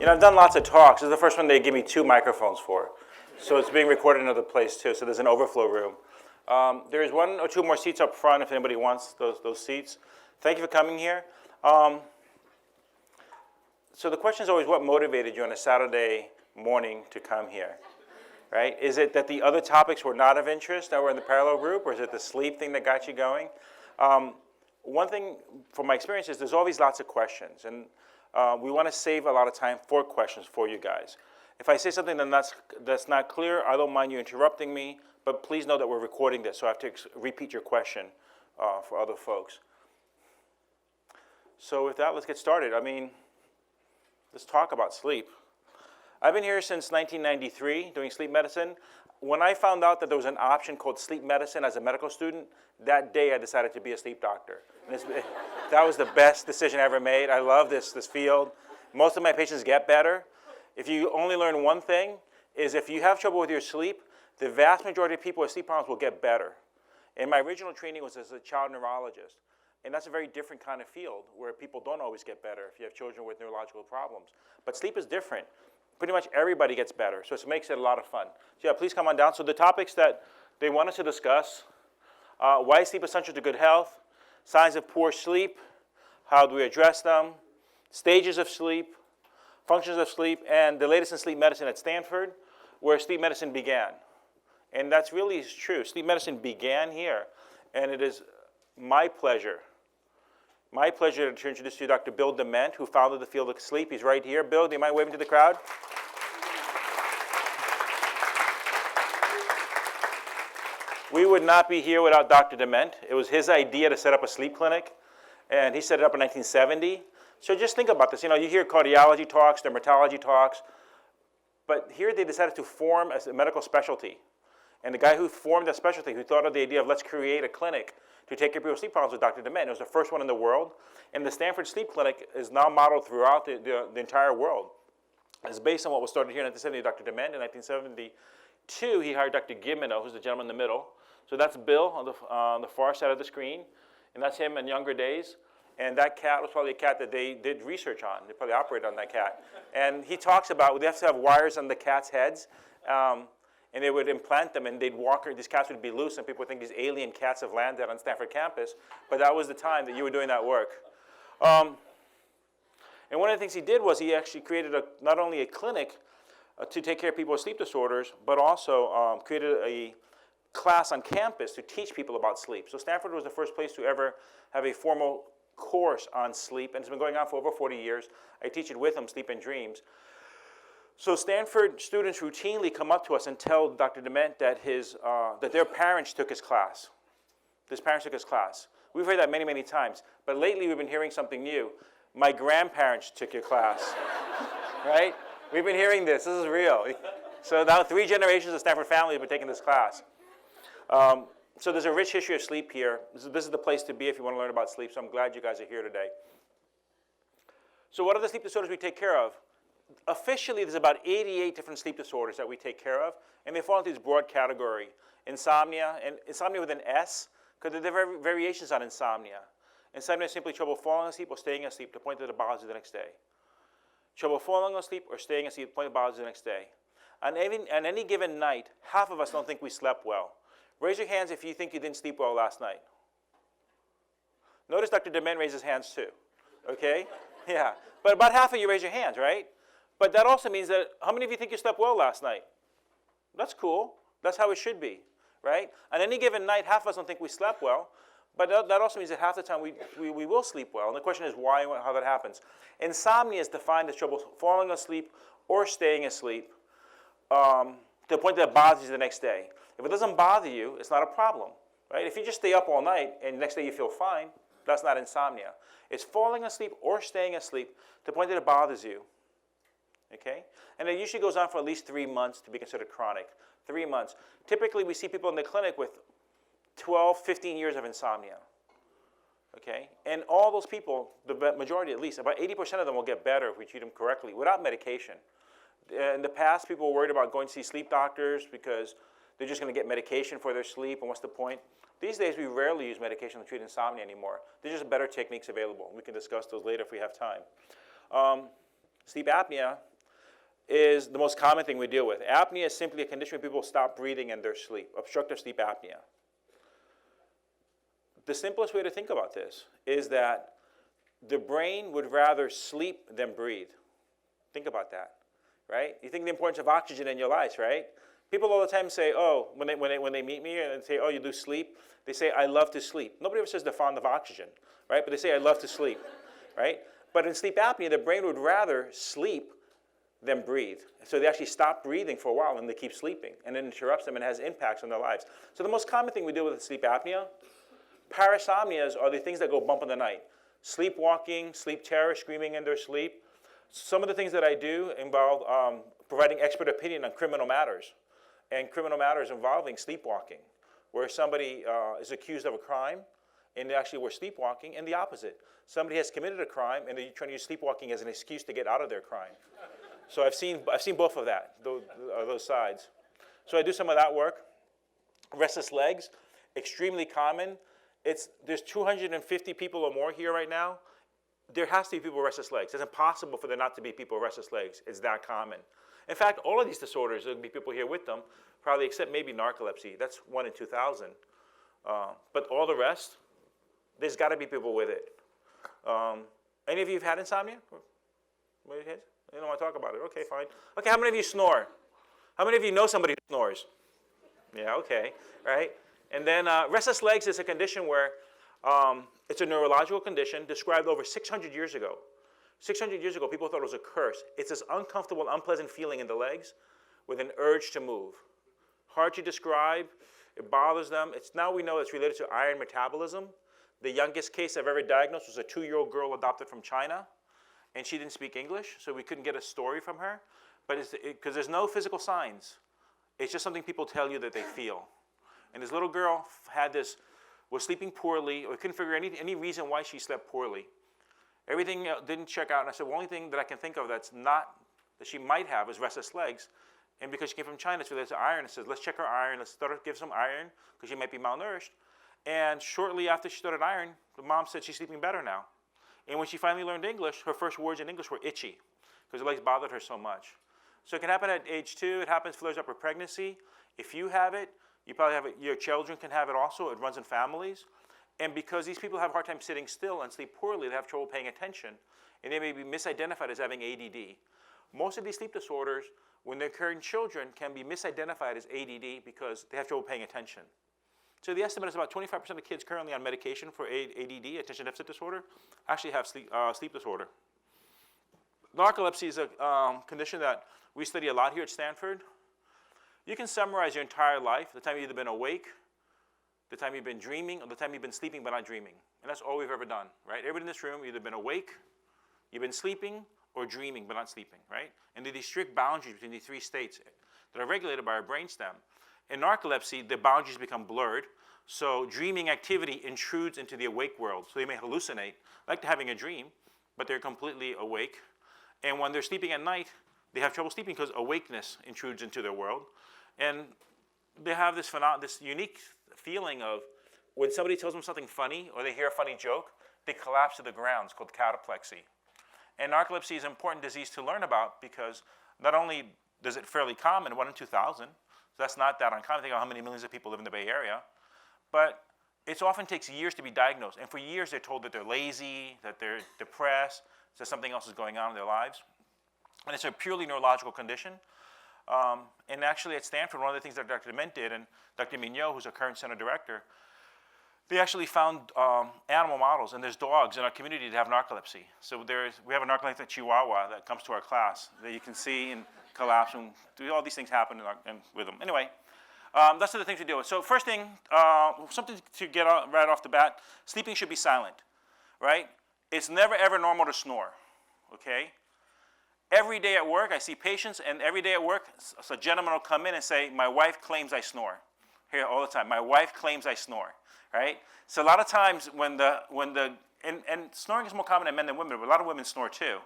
I've done lots of talks. This is the first one they give me 2 microphones for. So it's being recorded in another place too, so there's an overflow room. There's 1 or 2 more seats up front if anybody wants those seats. Thank you for coming here. So the question is always, what motivated you on a Saturday morning to come here, right? Is it that the other topics were not of interest that were in the parallel group, or is it the sleep thing that got you going? One thing from my experience is there's always lots of questions, and we want to save a lot of time for questions for you guys. If I say something that's not clear, I don't mind you interrupting me, but please know that we're recording this, so I have to repeat your question for other folks. So with that, let's get started. Let's talk about sleep. I've been here since 1993 doing sleep medicine. When I found out that there was an option called sleep medicine as a medical student, that day I decided to be a sleep doctor. And that was the best decision I ever made. I love this field. Most of my patients get better. If you only learn one thing, is if you have trouble with your sleep, the vast majority of people with sleep problems will get better. And my original training was as a child neurologist. And that's a very different kind of field where people don't always get better if you have children with neurological problems. But sleep is different. Pretty much everybody gets better, so it makes it a lot of fun. So yeah, please come on down. So the topics that they want us to discuss, why is sleep essential to good health, signs of poor sleep, how do we address them, stages of sleep, functions of sleep, and the latest in sleep medicine at Stanford, where sleep medicine began. And that's really true. Sleep medicine began here, and it is my pleasure to introduce you to Dr. Bill Dement, who founded the field of sleep. He's right here. Bill, do you mind waving to the crowd? We would not be here without Dr. Dement. It was his idea to set up a sleep clinic, and he set it up in 1970. So just think about this. You hear cardiology talks, dermatology talks, but here they decided to form as a medical specialty. And the guy who formed that specialty, who thought of the idea of let's create a clinic to take care of people's sleep problems, was Dr. Dement. It was the first one in the world. And the Stanford Sleep Clinic is now modeled throughout the entire world. It's based on what was started here in 1970, Dr. Dement. In 1972, he hired Dr. Gimeno, who's the gentleman in the middle. So that's Bill on the far side of the screen. And that's him in younger days. And that cat was probably a cat that they did research on. They probably operated on that cat. And he talks about, they have to have wires on the cat's heads. And they would implant them, and they'd walk, these cats would be loose, and people would think these alien cats have landed on Stanford campus. But that was the time that you were doing that work. And one of the things he did was he actually created not only a clinic to take care of people with sleep disorders, but also created a class on campus to teach people about sleep. So Stanford was the first place to ever have a formal course on sleep, and it's been going on for over 40 years. I teach it with him, Sleep and Dreams. So Stanford students routinely come up to us and tell Dr. Dement that that their parents took his class. His parents took his class. We've heard that many, many times. But lately we've been hearing something new. My grandparents took your class, right? We've been hearing this. This is real. So now 3 generations of Stanford family have been taking this class. So there's a rich history of sleep here. This is the place to be if you want to learn about sleep. So I'm glad you guys are here today. So what are the sleep disorders we take care of? Officially, there's about 88 different sleep disorders that we take care of, and they fall into this broad category. Insomnia, and insomnia with an S, because there are variations on insomnia. Insomnia is simply trouble falling asleep or staying asleep to the point that it bothers you the next day. Trouble falling asleep or staying asleep to the point that it bothers you the next day. On any given night, half of us don't think we slept well. Raise your hands if you think you didn't sleep well last night. Notice Dr. Dement raised his hands too, okay? Yeah, but about half of you raise your hands, right? But that also means that, how many of you think you slept well last night? That's cool. That's how it should be, right? On any given night, half of us don't think we slept well, but that also means that half the time we will sleep well. And the question is why and how that happens. Insomnia is defined as trouble falling asleep or staying asleep to the point that it bothers you the next day. If it doesn't bother you, it's not a problem, right? If you just stay up all night and the next day you feel fine, that's not insomnia. It's falling asleep or staying asleep to the point that it bothers you. Okay? And it usually goes on for at least 3 months to be considered chronic. 3 months. Typically, we see people in the clinic with 12, 15 years of insomnia. Okay? And all those people, the majority at least, about 80% of them will get better if we treat them correctly without medication. In the past, people were worried about going to see sleep doctors because they're just going to get medication for their sleep, and what's the point? These days, we rarely use medication to treat insomnia anymore. There's just better techniques available. We can discuss those later if we have time. Sleep apnea is the most common thing we deal with. Apnea is simply a condition where people stop breathing in their sleep, obstructive sleep apnea. The simplest way to think about this is that the brain would rather sleep than breathe. Think about that, right? You think the importance of oxygen in your lives, right? People all the time say, oh, when they meet me and say, oh, you do sleep, they say, I love to sleep. Nobody ever says they're fond of oxygen, right? But they say, I love to sleep, right? But in sleep apnea, the brain would rather sleep than breathe. So they actually stop breathing for a while and they keep sleeping, and it interrupts them and has impacts on their lives. So the most common thing we deal with sleep apnea, parasomnias are the things that go bump in the night. Sleepwalking, sleep terror, screaming in their sleep. Some of the things that I do involve providing expert opinion on criminal matters, and criminal matters involving sleepwalking, where somebody is accused of a crime and they actually were sleepwalking, and the opposite. Somebody has committed a crime and they're trying to use sleepwalking as an excuse to get out of their crime. So I've seen both of that, those sides. So I do some of that work. Restless legs, extremely common. There's 250 people or more here right now. There has to be people with restless legs. It's impossible for there not to be people with restless legs. It's that common. In fact, all of these disorders, there'll be people here with them, probably except maybe narcolepsy. That's 1 in 2,000. But all the rest, there's got to be people with it. Any of you have had insomnia? Wave your hands. You don't want to talk about it. Okay, fine. Okay, how many of you snore? How many of you know somebody who snores? Yeah, okay, right? And then restless legs is a condition where it's a neurological condition described over 600 years ago. 600 years ago, people thought it was a curse. It's this uncomfortable, unpleasant feeling in the legs with an urge to move. Hard to describe. It bothers them. Now we know it's related to iron metabolism. The youngest case I've ever diagnosed was a 2-year-old girl adopted from China, and she didn't speak English, so we couldn't get a story from her. But because there's no physical signs. It's just something people tell you that they feel. And this little girl was sleeping poorly, or couldn't figure any reason why she slept poorly. Everything didn't check out, and I said, well, the only thing that I can think of that she might have is restless legs. And because she came from China, so there's iron. I said, let's check her iron. Let's start to give some iron, because she might be malnourished. And shortly after she started iron, the mom said she's sleeping better now. And when she finally learned English, her first words in English were itchy, because her legs bothered her so much. So it can happen at age 2. It happens, flares up with pregnancy. If you have it, you probably have it. Your children can have it also. It runs in families. And because these people have a hard time sitting still and sleep poorly, they have trouble paying attention, and they may be misidentified as having ADD. Most of these sleep disorders, when they occur in children, can be misidentified as ADD because they have trouble paying attention. So the estimate is about 25% of kids currently on medication for ADD, attention deficit disorder, actually have sleep disorder. Narcolepsy is a condition that we study a lot here at Stanford. You can summarize your entire life, the time you've either been awake, the time you've been dreaming, or the time you've been sleeping but not dreaming. And that's all we've ever done, right? Everybody in this room, you've either been awake, you've been sleeping, or dreaming but not sleeping, right? And there are these strict boundaries between these 3 states that are regulated by our brainstem. In narcolepsy, the boundaries become blurred, so dreaming activity intrudes into the awake world. So they may hallucinate, like they're having a dream, but they're completely awake. And when they're sleeping at night, they have trouble sleeping because awakeness intrudes into their world. And they have this unique feeling of when somebody tells them something funny or they hear a funny joke, they collapse to the ground. It's called cataplexy. And narcolepsy is an important disease to learn about because not only is it fairly common, 1 in 2,000, so that's not that uncommon. Think of how many millions of people live in the Bay Area, but it often takes years to be diagnosed. And for years, they're told that they're lazy, that they're depressed, that something else is going on in their lives. And it's a purely neurological condition. And actually at Stanford, one of the things that Dr. Dement did, and Dr. Mignot, who's our current center director, they actually found animal models, and there's dogs in our community that have narcolepsy. So we have a narcoleptic Chihuahua that comes to our class that you can see and collapse, and all these things happen with them. Anyway, that's the things we deal with. So first thing, something to get right off the bat, sleeping should be silent, right? It's never ever normal to snore, okay? Every day at work, I see patients, and every day at work, a gentleman will come in and say, my wife claims I snore. Here all the time, my wife claims I snore, right? So a lot of times and snoring is more common in men than women, but a lot of women snore too.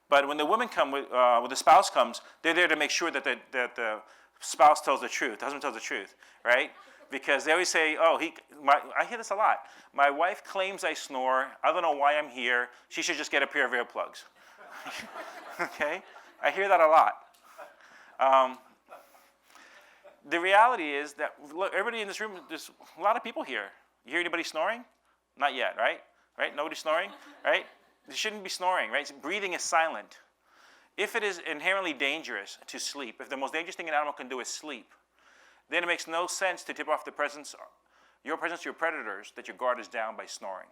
But when the women come, when the spouse comes, they're there to make sure that the spouse tells the truth, the husband tells the truth, right? Because they always say, I hear this a lot. My wife claims I snore. I don't know why I'm here. She should just get a pair of earplugs. Okay? I hear that a lot. The reality is that, look, everybody in this room, there's a lot of people here. You hear anybody snoring? Not yet, right? Right? Nobody snoring, right? You shouldn't be snoring, right? Breathing is silent. If it is inherently dangerous to sleep, if the most dangerous thing an animal can do is sleep, then it makes no sense to tip off your presence to your predators that your guard is down by snoring.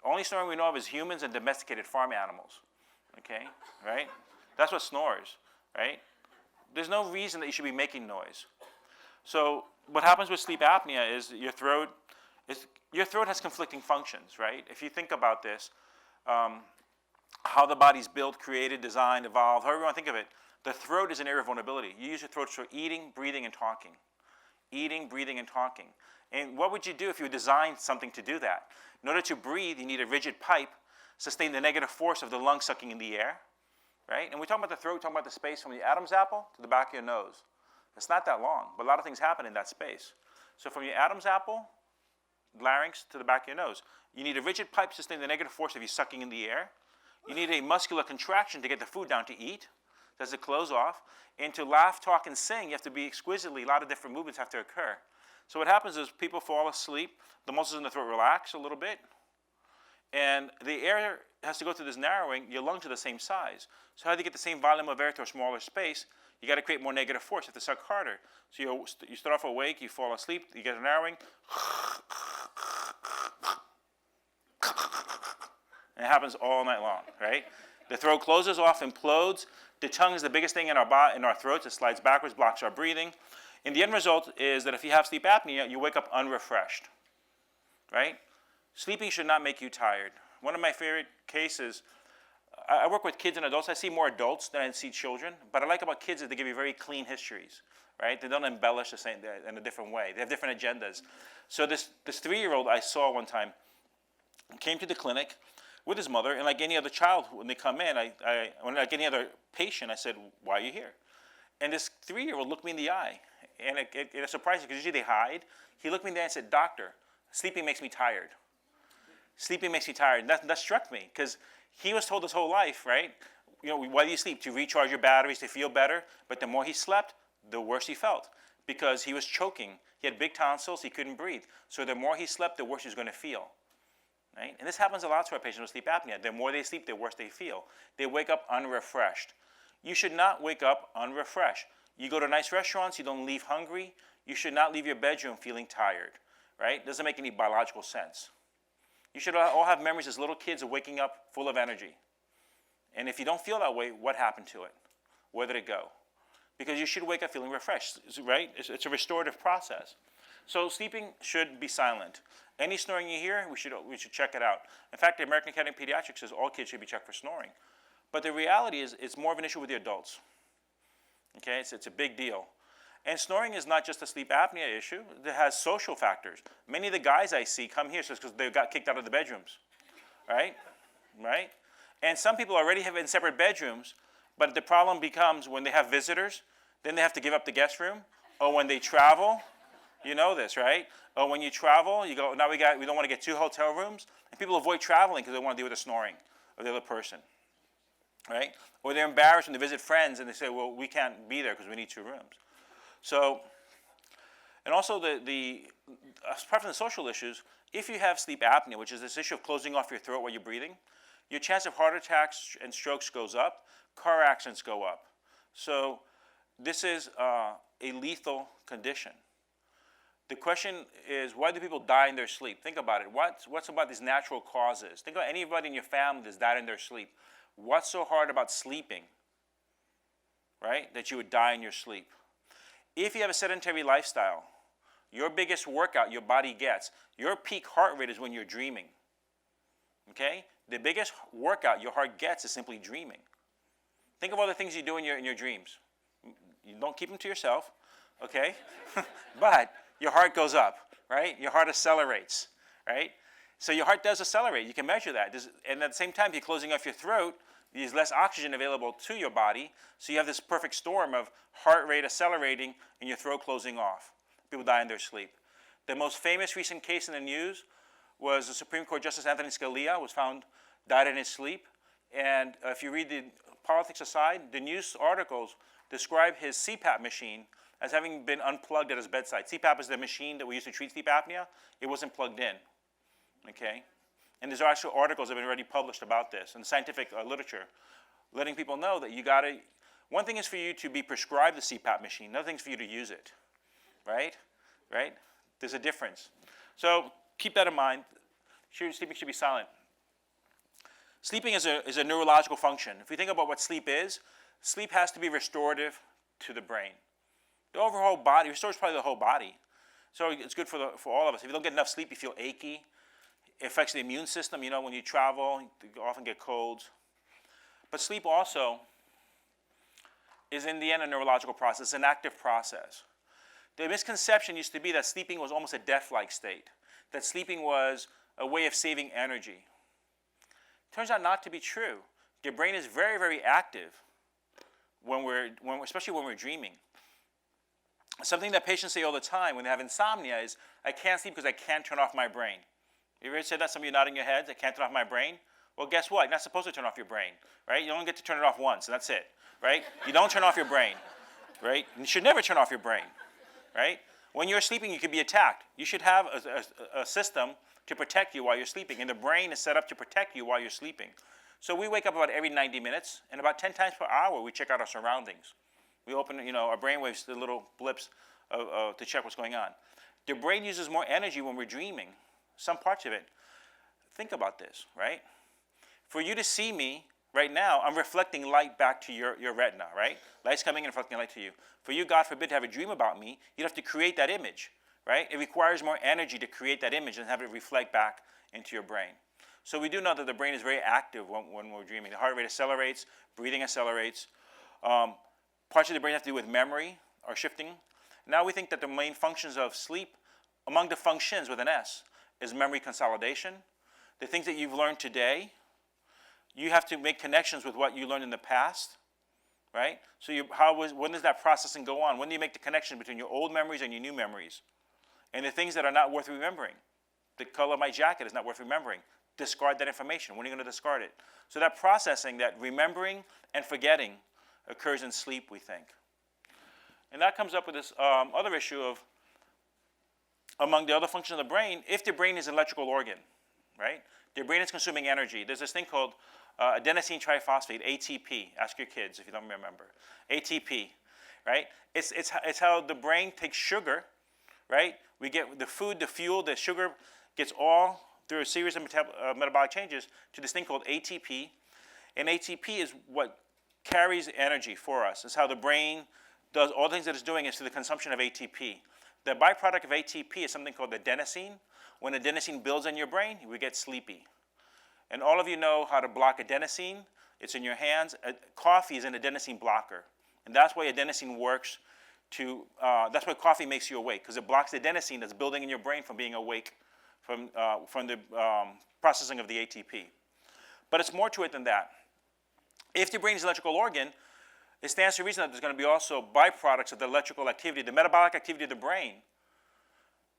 Only snoring we know of is humans and domesticated farm animals, okay, right? That's what snores, right? There's no reason that you should be making noise. So what happens with sleep apnea is your throat has conflicting functions, right? If you think about this, how the body's built, created, designed, evolved, however you want to think of it, the throat is an area of vulnerability. You use your throat for eating, breathing, and talking. Eating, breathing, and talking. And what would you do if you designed something to do that? In order to breathe, you need a rigid pipe, sustain the negative force of the lung sucking in the air, right? And we're talking about the throat, we're talking about the space from the Adam's apple to the back of your nose. It's not that long, but a lot of things happen in that space. So from your Adam's apple, larynx, to the back of your nose, you need a rigid pipe to sustain the negative force of you sucking in the air. You need a muscular contraction to get the food down to eat. Does it close off? And to laugh, talk, and sing, you have to be exquisitely, a lot of different movements have to occur. So what happens is people fall asleep, the muscles in the throat relax a little bit, and the air has to go through this narrowing, your lungs are the same size. So how do you get the same volume of air to a smaller space? You got to create more negative force. You have to suck harder. So you start off awake, you fall asleep, you get a narrowing, and it happens all night long, right? The throat closes off, implodes. The tongue is the biggest thing in our throats. It slides backwards, blocks our breathing. And the end result is that if you have sleep apnea, you wake up unrefreshed, right? Sleeping should not make you tired. One of my favorite cases, I work with kids and adults. I see more adults than I see children. But what I like about kids is they give you very clean histories, right? They don't embellish the same in a different way. They have different agendas. So this 3-year-old I saw one time came to the clinic with his mother, and like any other child, when they come in, like any other patient, I said, "Why are you here?" And this 3-year-old looked me in the eye, and it surprised me because usually they hide. He looked me in the eye and said, "Doctor, sleeping makes me tired. Sleeping makes me tired." And that struck me because he was told his whole life, right? You know, why do you sleep? To recharge your batteries, to feel better. But the more he slept, the worse he felt because he was choking. He had big tonsils. He couldn't breathe. So the more he slept, the worse he was going to feel. Right? And this happens a lot to our patients with sleep apnea. The more they sleep, the worse they feel. They wake up unrefreshed. You should not wake up unrefreshed. You go to nice restaurants, you don't leave hungry. You should not leave your bedroom feeling tired. Right? Doesn't make any biological sense. You should all have memories as little kids of waking up full of energy. And if you don't feel that way, what happened to it? Where did it go? Because you should wake up feeling refreshed, right? It's a restorative process. So sleeping should be silent. Any snoring you hear, we should check it out. In fact, the American Academy of Pediatrics says all kids should be checked for snoring. But the reality is it's more of an issue with the adults. Okay, it's a big deal. And snoring is not just a sleep apnea issue. It has social factors. Many of the guys I see come here because they got kicked out of the bedrooms, right? Right? And some people already have in separate bedrooms, but the problem becomes when they have visitors, then they have to give up the guest room, or when they travel. You know this, right? Or when you travel, you go, now we don't want to get 2 hotel rooms. And people avoid traveling because they want to deal with the snoring of the other person, right? Or they're embarrassed when they visit friends and they say, well, we can't be there because we need 2 rooms. So, and also apart from the social issues, if you have sleep apnea, which is this issue of closing off your throat while you're breathing, your chance of heart attacks and strokes goes up, car accidents go up. So this is a lethal condition. The question is, why do people die in their sleep? Think about it. What's about these natural causes? Think about anybody in your family that's died in their sleep. What's so hard about sleeping, right, that you would die in your sleep? If you have a sedentary lifestyle, your biggest workout your body gets, your peak heart rate is when you're dreaming. Okay? The biggest workout your heart gets is simply dreaming. Think of all the things you do in your dreams. You don't keep them to yourself, okay? But your heart goes up, right? Your heart accelerates, right? So your heart does accelerate. You can measure that. And at the same time, if you're closing off your throat, there's less oxygen available to your body. So you have this perfect storm of heart rate accelerating and your throat closing off. People die in their sleep. The most famous recent case in the news was the Supreme Court Justice Anthony Scalia was found died in his sleep. And if you read the politics aside, the news articles described his CPAP machine as having been unplugged at his bedside. CPAP is the machine that we use to treat sleep apnea. It wasn't plugged in, okay? And there's actual articles that have been already published about this in scientific literature, letting people know that you gotta, one thing is for you to be prescribed the CPAP machine, another thing is for you to use it, right? Right? There's a difference. So keep that in mind. Sleeping should be silent. Sleeping is a neurological function. If we think about what sleep is, sleep has to be restorative to the brain. The overall body, restores probably the whole body. So it's good for all of us. If you don't get enough sleep, you feel achy. It affects the immune system. You know, when you travel, you often get colds. But sleep also is in the end a neurological process. It's an active process. The misconception used to be that sleeping was almost a death-like state, that sleeping was a way of saving energy. Turns out not to be true. Your brain is very, very active especially when we're dreaming. Something that patients say all the time when they have insomnia is, I can't sleep because I can't turn off my brain. You ever said that? Some of you nodding your heads, I can't turn off my brain? Well, guess what? You're not supposed to turn off your brain, right? You only get to turn it off once, and that's it, right? You don't turn off your brain, right? You should never turn off your brain, right? When you're sleeping, you could be attacked. You should have a system to protect you while you're sleeping, and the brain is set up to protect you while you're sleeping. So we wake up about every 90 minutes, and about 10 times per hour, we check out our surroundings. We open, our brainwaves, the little blips to check what's going on. The brain uses more energy when we're dreaming, some parts of it. Think about this, right? For you to see me right now, I'm reflecting light back to your retina, right? Light's coming and reflecting light to you. For you, God forbid, to have a dream about me, you'd have to create that image, right? It requires more energy to create that image and have it reflect back into your brain. So we do know that the brain is very active when we're dreaming. The heart rate accelerates, breathing accelerates. Parts of the brain have to do with memory or shifting. Now we think that the main functions of sleep, among the functions with an S, is memory consolidation. The things that you've learned today, you have to make connections with what you learned in the past, right? So when does that processing go on? When do you make the connection between your old memories and your new memories? And the things that are not worth remembering. The color of my jacket is not worth remembering. Discard that information. When are you going to discard it? So that processing, that remembering and forgetting occurs in sleep, we think. And that comes up with this other issue of, among the other functions of the brain, if the brain is an electrical organ, right? The brain is consuming energy. There's this thing called adenosine triphosphate, ATP. Ask your kids if you don't remember. ATP, right? It's how the brain takes sugar, right? We get the food, the fuel, the sugar gets all through a series of metabolic changes to this thing called ATP. And ATP is what carries energy for us. It's how the brain does all the things that it's doing is through the consumption of ATP. The byproduct of ATP is something called adenosine. When adenosine builds in your brain, we get sleepy. And all of you know how to block adenosine. It's in your hands. Coffee is an adenosine blocker. And that's why adenosine works that's why coffee makes you awake, because it blocks the adenosine that's building in your brain from being awake from the processing of the ATP. But it's more to it than that. If the brain is an electrical organ, it stands to reason that there's going to be also byproducts of the electrical activity, the metabolic activity of the brain.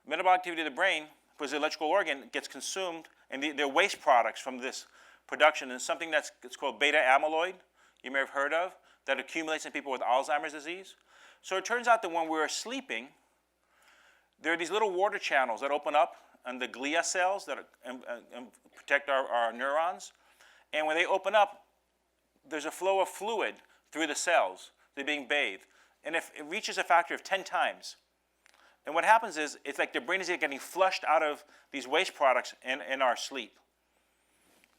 Metabolic activity of the brain, because the electrical organ gets consumed, and there are waste products from this production, and something it's called beta amyloid, you may have heard of, that accumulates in people with Alzheimer's disease. So it turns out that when we're sleeping, there are these little water channels that open up on the glia cells that protect our neurons. And when they open up, there's a flow of fluid through the cells. They're being bathed. And if it reaches a factor of 10 times, and what happens is it's like the brain is getting flushed out of these waste products in our sleep.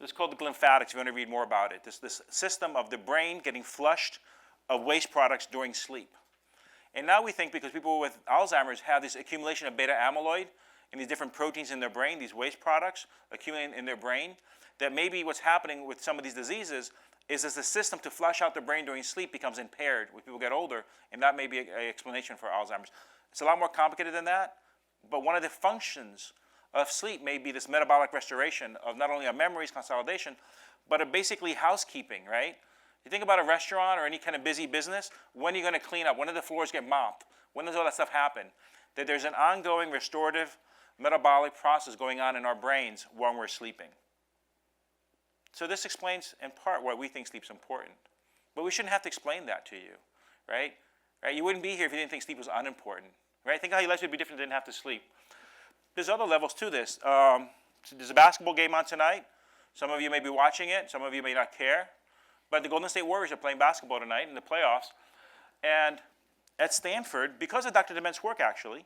This is called the glymphatics, if you want to read more about it. This system of the brain getting flushed of waste products during sleep. And now we think because people with Alzheimer's have this accumulation of beta amyloid and these different proteins in their brain, these waste products accumulating in their brain, that maybe what's happening with some of these diseases is as the system to flush out the brain during sleep becomes impaired when people get older, and that may be an explanation for Alzheimer's. It's a lot more complicated than that, but one of the functions of sleep may be this metabolic restoration of not only our memories, consolidation, but of basically housekeeping, right? You think about a restaurant or any kind of busy business, when are you going to clean up? When do the floors get mopped? When does all that stuff happen? That there's an ongoing restorative metabolic process going on in our brains when we're sleeping. So this explains in part why we think sleep's important. But we shouldn't have to explain that to you, right? Right? You wouldn't be here if you didn't think sleep was unimportant, right? Think how your life would be different if you didn't have to sleep. There's other levels to this. So there's a basketball game on tonight. Some of you may be watching it. Some of you may not care. But the Golden State Warriors are playing basketball tonight in the playoffs. And at Stanford, because of Dr. Dement's work, actually,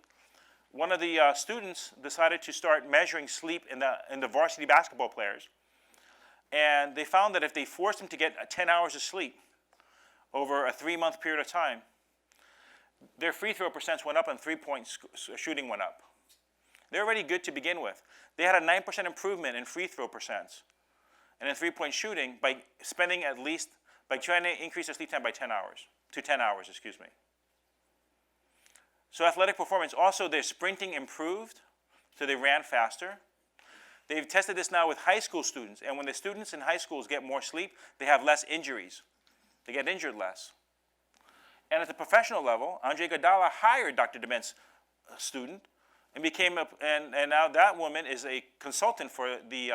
one of the students decided to start measuring sleep in the varsity basketball players. And they found that if they forced them to get 10 hours of sleep over a 3-month period of time, their free throw percents went up and three-point shooting went up. They're already good to begin with. They had a 9% improvement in free throw percents and in three-point shooting by trying to increase their sleep time by 10 hours, to 10 hours, excuse me. So athletic performance, also their sprinting improved, so they ran faster. They've tested this now with high school students, and when the students in high schools get more sleep, they have less injuries. They get injured less. And at the professional level, Andre Iguodala hired Dr. Dement's student and and now that woman is a consultant for the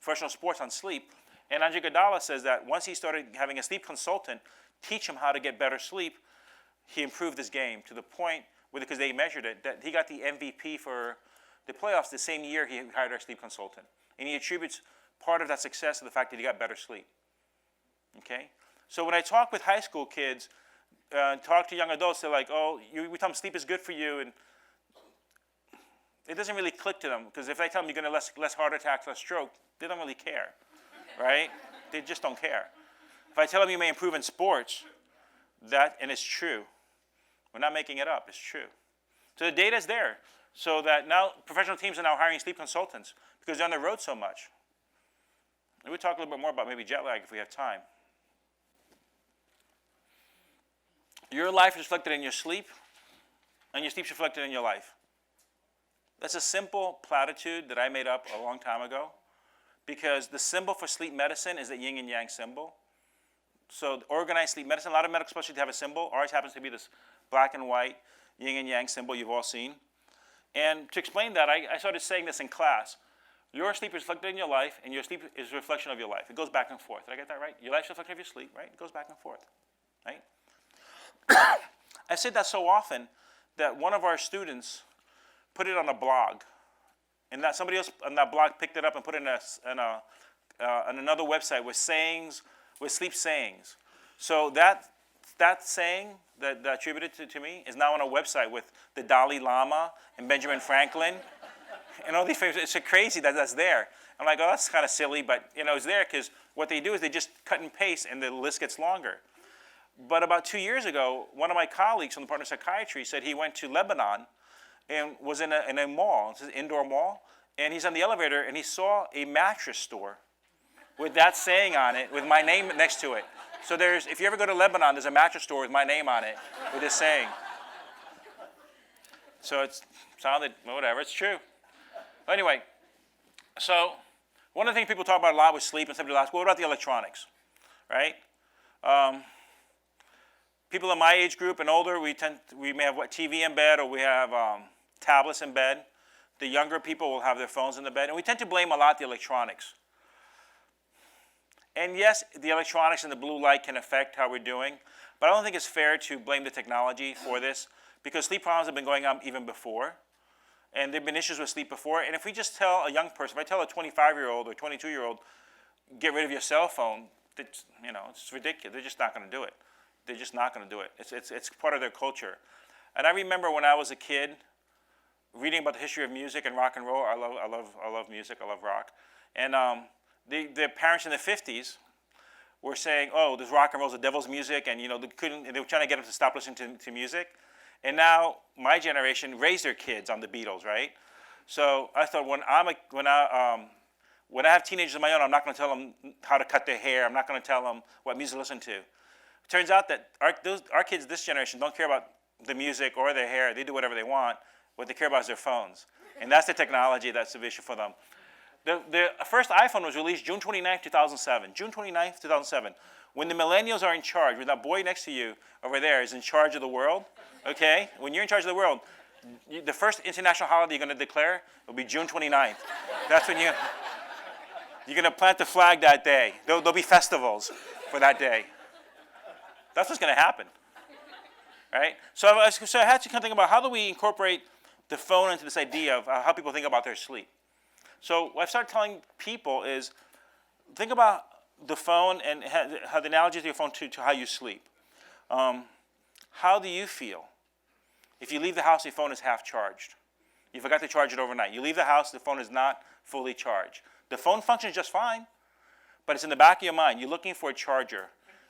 professional sports on sleep. And Andre Iguodala says that once he started having a sleep consultant teach him how to get better sleep, he improved his game to the point, because they measured it, that he got the MVP for the playoffs the same year he hired our sleep consultant. And he attributes part of that success to the fact that he got better sleep. Okay? So when I talk with high school kids, talk to young adults, they're like, oh, we tell them sleep is good for you, and it doesn't really click to them, because if I tell them you're going to less heart attacks, less stroke, they don't really care, right? They just don't care. If I tell them you may improve in sports, and it's true. We're not making it up, it's true. So the data's there, so that now professional teams are now hiring sleep consultants because they're on the road so much. And we'll talk a little bit more about maybe jet lag if we have time. Your life is reflected in your sleep, and your sleep is reflected in your life. That's a simple platitude that I made up a long time ago, because the symbol for sleep medicine is the yin and yang symbol. So organized sleep medicine, a lot of medical specialties have a symbol. Ours happens to be this black and white yin and yang symbol you've all seen. And to explain that, I started saying this in class. Your sleep is reflected in your life, and your sleep is a reflection of your life. It goes back and forth. Did I get that right? Your life is a reflection of your sleep, right? It goes back and forth, right? I said that so often that one of our students put it on a blog, and that somebody else on that blog picked it up and put it on another website with sayings, with sleep sayings. So that saying that attributed to me is now on a website with the Dalai Lama and Benjamin Franklin, and all these things. It's so crazy that that's there. I'm like, oh, that's kind of silly, but it's there because what they do is they just cut and paste, and the list gets longer. But about 2 years ago, one of my colleagues from the Department of Psychiatry said he went to Lebanon and was in a mall, it's an indoor mall, and he's on the elevator, and he saw a mattress store with that saying on it, with my name next to it. So if you ever go to Lebanon, there's a mattress store with my name on it, with this saying. So it sounded, whatever, it's true. But anyway, so one of the things people talk about a lot with sleep, and somebody will ask, well, what about the electronics, right? People in my age group and older, we may have TV in bed, or we have tablets in bed. The younger people will have their phones in the bed, and we tend to blame a lot the electronics. And yes, the electronics and the blue light can affect how we're doing, but I don't think it's fair to blame the technology for this, because sleep problems have been going on even before, and there have been issues with sleep before. And if we just tell a young person, if I tell a 25-year-old or 22-year-old, get rid of your cell phone, it's ridiculous. They're just not going to do it. They're just not going to do it. It's part of their culture. And I remember when I was a kid, reading about the history of music and rock and roll. I love music. I love rock. And the parents in the 50s were saying, oh, this rock and roll is the devil's music, and they were trying to get them to stop listening to music. And now my generation raised their kids on the Beatles, right? So I thought when I have teenagers of my own, I'm not going to tell them how to cut their hair. I'm not going to tell them what music to listen to. It turns out that our kids this generation don't care about the music or their hair. They do whatever they want. What they care about is their phones. And that's the technology that's the issue for them. The first iPhone was released June 29, 2007. June 29, 2007. When the millennials are in charge, when that boy next to you over there is in charge of the world, okay? When you're in charge of the world, the first international holiday you're going to declare will be June 29th. That's when you're going to plant the flag that day. There'll be festivals for that day. That's what's going to happen. right? So I had to kind of think about how do we incorporate the phone into this idea of how people think about their sleep. So what I've started telling people is think about the phone and how the analogy of your phone to how you sleep. How do you feel if you leave the house, your phone is half charged? You forgot to charge it overnight. You leave the house, the phone is not fully charged. The phone functions just fine, but it's in the back of your mind. You're looking for a charger.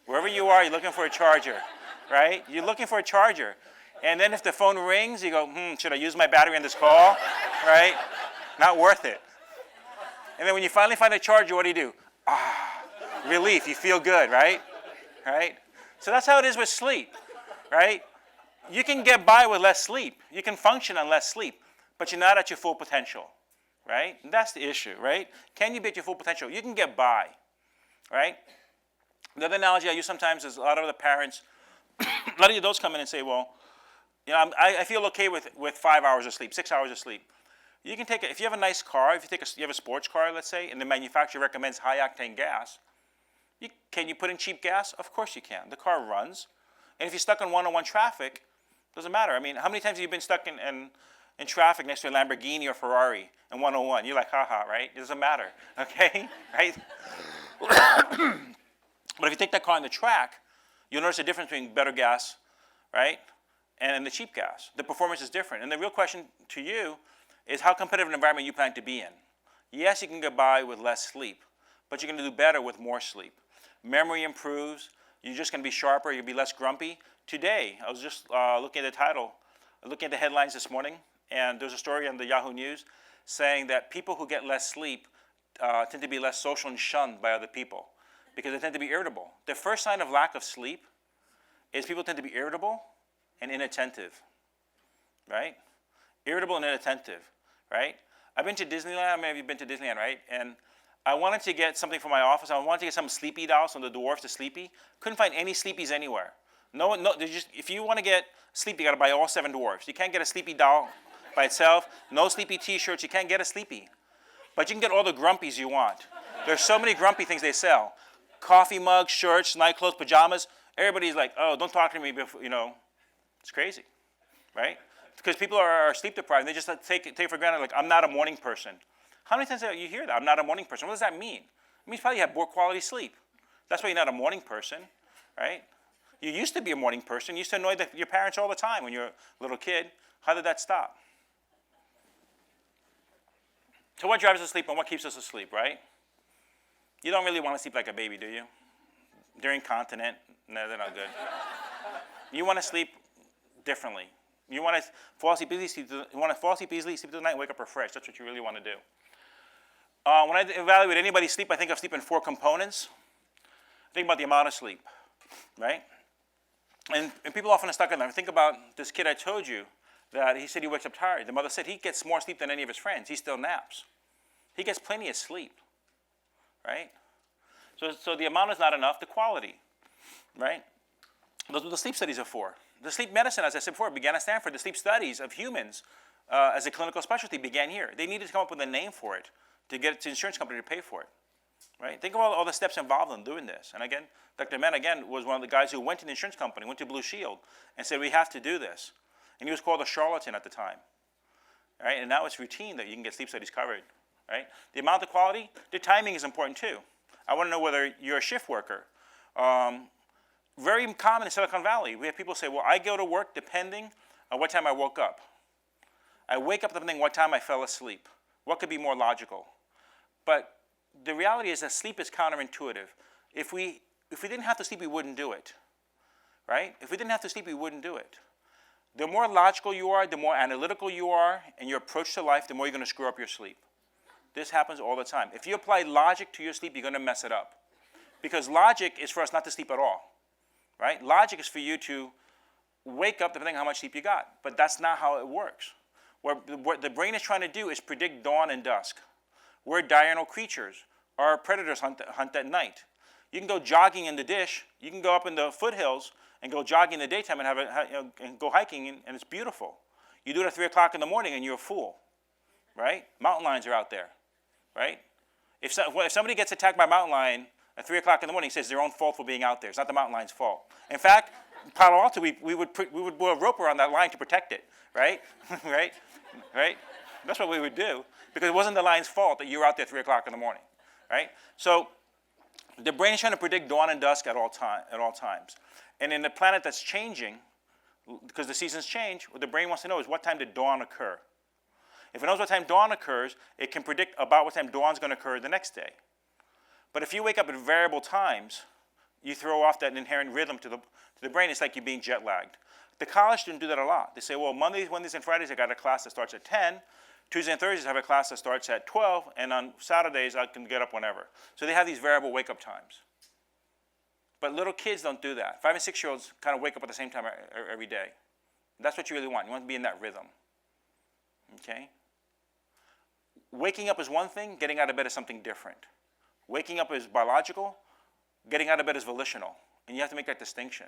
Wherever you are, you're looking for a charger, right? You're looking for a charger. And then if the phone rings, you go, should I use my battery in this call, right? Not worth it. And then when you finally find a charger, what do? Relief. You feel good, right? Right? So that's how it is with sleep, right? You can get by with less sleep. You can function on less sleep, but you're not at your full potential, right? And that's the issue, right? Can you be at your full potential? You can get by, right? The other analogy I use sometimes is a lot of the parents, a lot of the adults come in and say, well, you know, I feel okay with 5 hours of sleep, 6 hours of sleep. You can take if you have a nice car, if you have a sports car, let's say, and the manufacturer recommends high octane gas, can you put in cheap gas? Of course you can. The car runs. And if you're stuck in one-on-one traffic, doesn't matter. I mean, how many times have you been stuck in traffic next to a Lamborghini or Ferrari in 101? You're like, haha, right? It doesn't matter, okay? Right? But if you take that car on the track, you'll notice the difference between better gas, right, and the cheap gas. The performance is different. And the real question to you is how competitive an environment you plan to be in. Yes, you can get by with less sleep, but you're going to do better with more sleep. Memory improves. You're just going to be sharper. You'll be less grumpy. Today, I was just looking at the title, looking at the headlines this morning, and there's a story on the Yahoo News saying that people who get less sleep tend to be less social and shunned by other people because they tend to be irritable. The first sign of lack of sleep is people tend to be irritable and inattentive, right? Irritable and inattentive, right? I've been to Disneyland. Many of you have been to Disneyland, right? And I wanted to get something for my office. I wanted to get some sleepy dolls from the dwarfs to Sleepy. Couldn't find any Sleepies anywhere. No, if you want to get Sleepy, you got to buy all 7 dwarfs. You can't get a Sleepy doll by itself. No Sleepy T-shirts. You can't get a Sleepy. But you can get all the Grumpies you want. There's so many Grumpy things they sell. Coffee mugs, shirts, night clothes, pajamas. Everybody's like, oh, don't talk to me before, you know. It's crazy, right? Because people are sleep deprived. They just take for granted, like, I'm not a morning person. How many times do you hear that? I'm not a morning person. What does that mean? It means probably you have poor quality sleep. That's why you're not a morning person, right? You used to be a morning person. You used to annoy your parents all the time when you were a little kid. How did that stop? So what drives us to sleep and what keeps us asleep, right? You don't really want to sleep like a baby, do you? They're incontinent. No, they're not good. You want to sleep differently. You want to fall asleep easily, sleep through the night, and wake up refreshed. That's what you really want to do. When I evaluate anybody's sleep, I think of sleep in 4 components. Think about the amount of sleep, right? And people often are stuck in there. Think about this kid I told you that he said he wakes up tired. The mother said he gets more sleep than any of his friends. He still naps. He gets plenty of sleep, right? So the amount is not enough, the quality, right? Those are what the sleep studies are for. The sleep medicine, as I said before, began at Stanford. The sleep studies of humans as a clinical specialty began here. They needed to come up with a name for it to get it to the insurance company to pay for it, right? Think about all the steps involved in doing this. And again, Dr. Men, again, was one of the guys who went to the insurance company, went to Blue Shield, and said, we have to do this. And he was called a charlatan at the time, right? And now it's routine that you can get sleep studies covered, right? The amount of quality, the timing is important too. I want to know whether you're a shift worker. Very common in Silicon Valley. We have people say, well, I go to work depending on what time I woke up. I wake up depending on what time I fell asleep. What could be more logical? But the reality is that sleep is counterintuitive. If we didn't have to sleep, we wouldn't do it, right? If we didn't have to sleep, we wouldn't do it. The more logical you are, the more analytical you are, and your approach to life, the more you're going to screw up your sleep. This happens all the time. If you apply logic to your sleep, you're going to mess it up. Because logic is for us not to sleep at all, right? Logic is for you to wake up depending on how much sleep you got. But that's not how it works. What the brain is trying to do is predict dawn and dusk. We're diurnal creatures. Our predators hunt at night. You can go jogging in the dish. You can go up in the foothills and go jogging in the daytime and go hiking, and it's beautiful. You do it at 3 o'clock in the morning, and you're a fool, right? Mountain lions are out there, right? If somebody gets attacked by a mountain lion at 3 o'clock in the morning, he says it's their own fault for being out there. It's not the mountain lion's fault. In fact, Palo Alto, we would put a rope around that line to protect it, right? right? Right? That's what we would do, because it wasn't the line's fault that you were out there at 3 o'clock in the morning, right? So the brain is trying to predict dawn and dusk at all times. And in a planet that's changing, because the seasons change, what the brain wants to know is what time did dawn occur. If it knows what time dawn occurs, it can predict about what time dawn's going to occur the next day. But if you wake up at variable times, you throw off that inherent rhythm to the brain. It's like you're being jet lagged. The college students do that a lot. They say, well, Mondays, Wednesdays, and Fridays, I got a class that starts at 10. Tuesdays and Thursdays, I have a class that starts at 12. And on Saturdays, I can get up whenever. So they have these variable wake-up times. But little kids don't do that. 5- and 6-year-olds kind of wake up at the same time every day. That's what you really want. You want to be in that rhythm. Okay? Waking up is one thing. Getting out of bed is something different. Waking up is biological. Getting out of bed is volitional. And you have to make that distinction.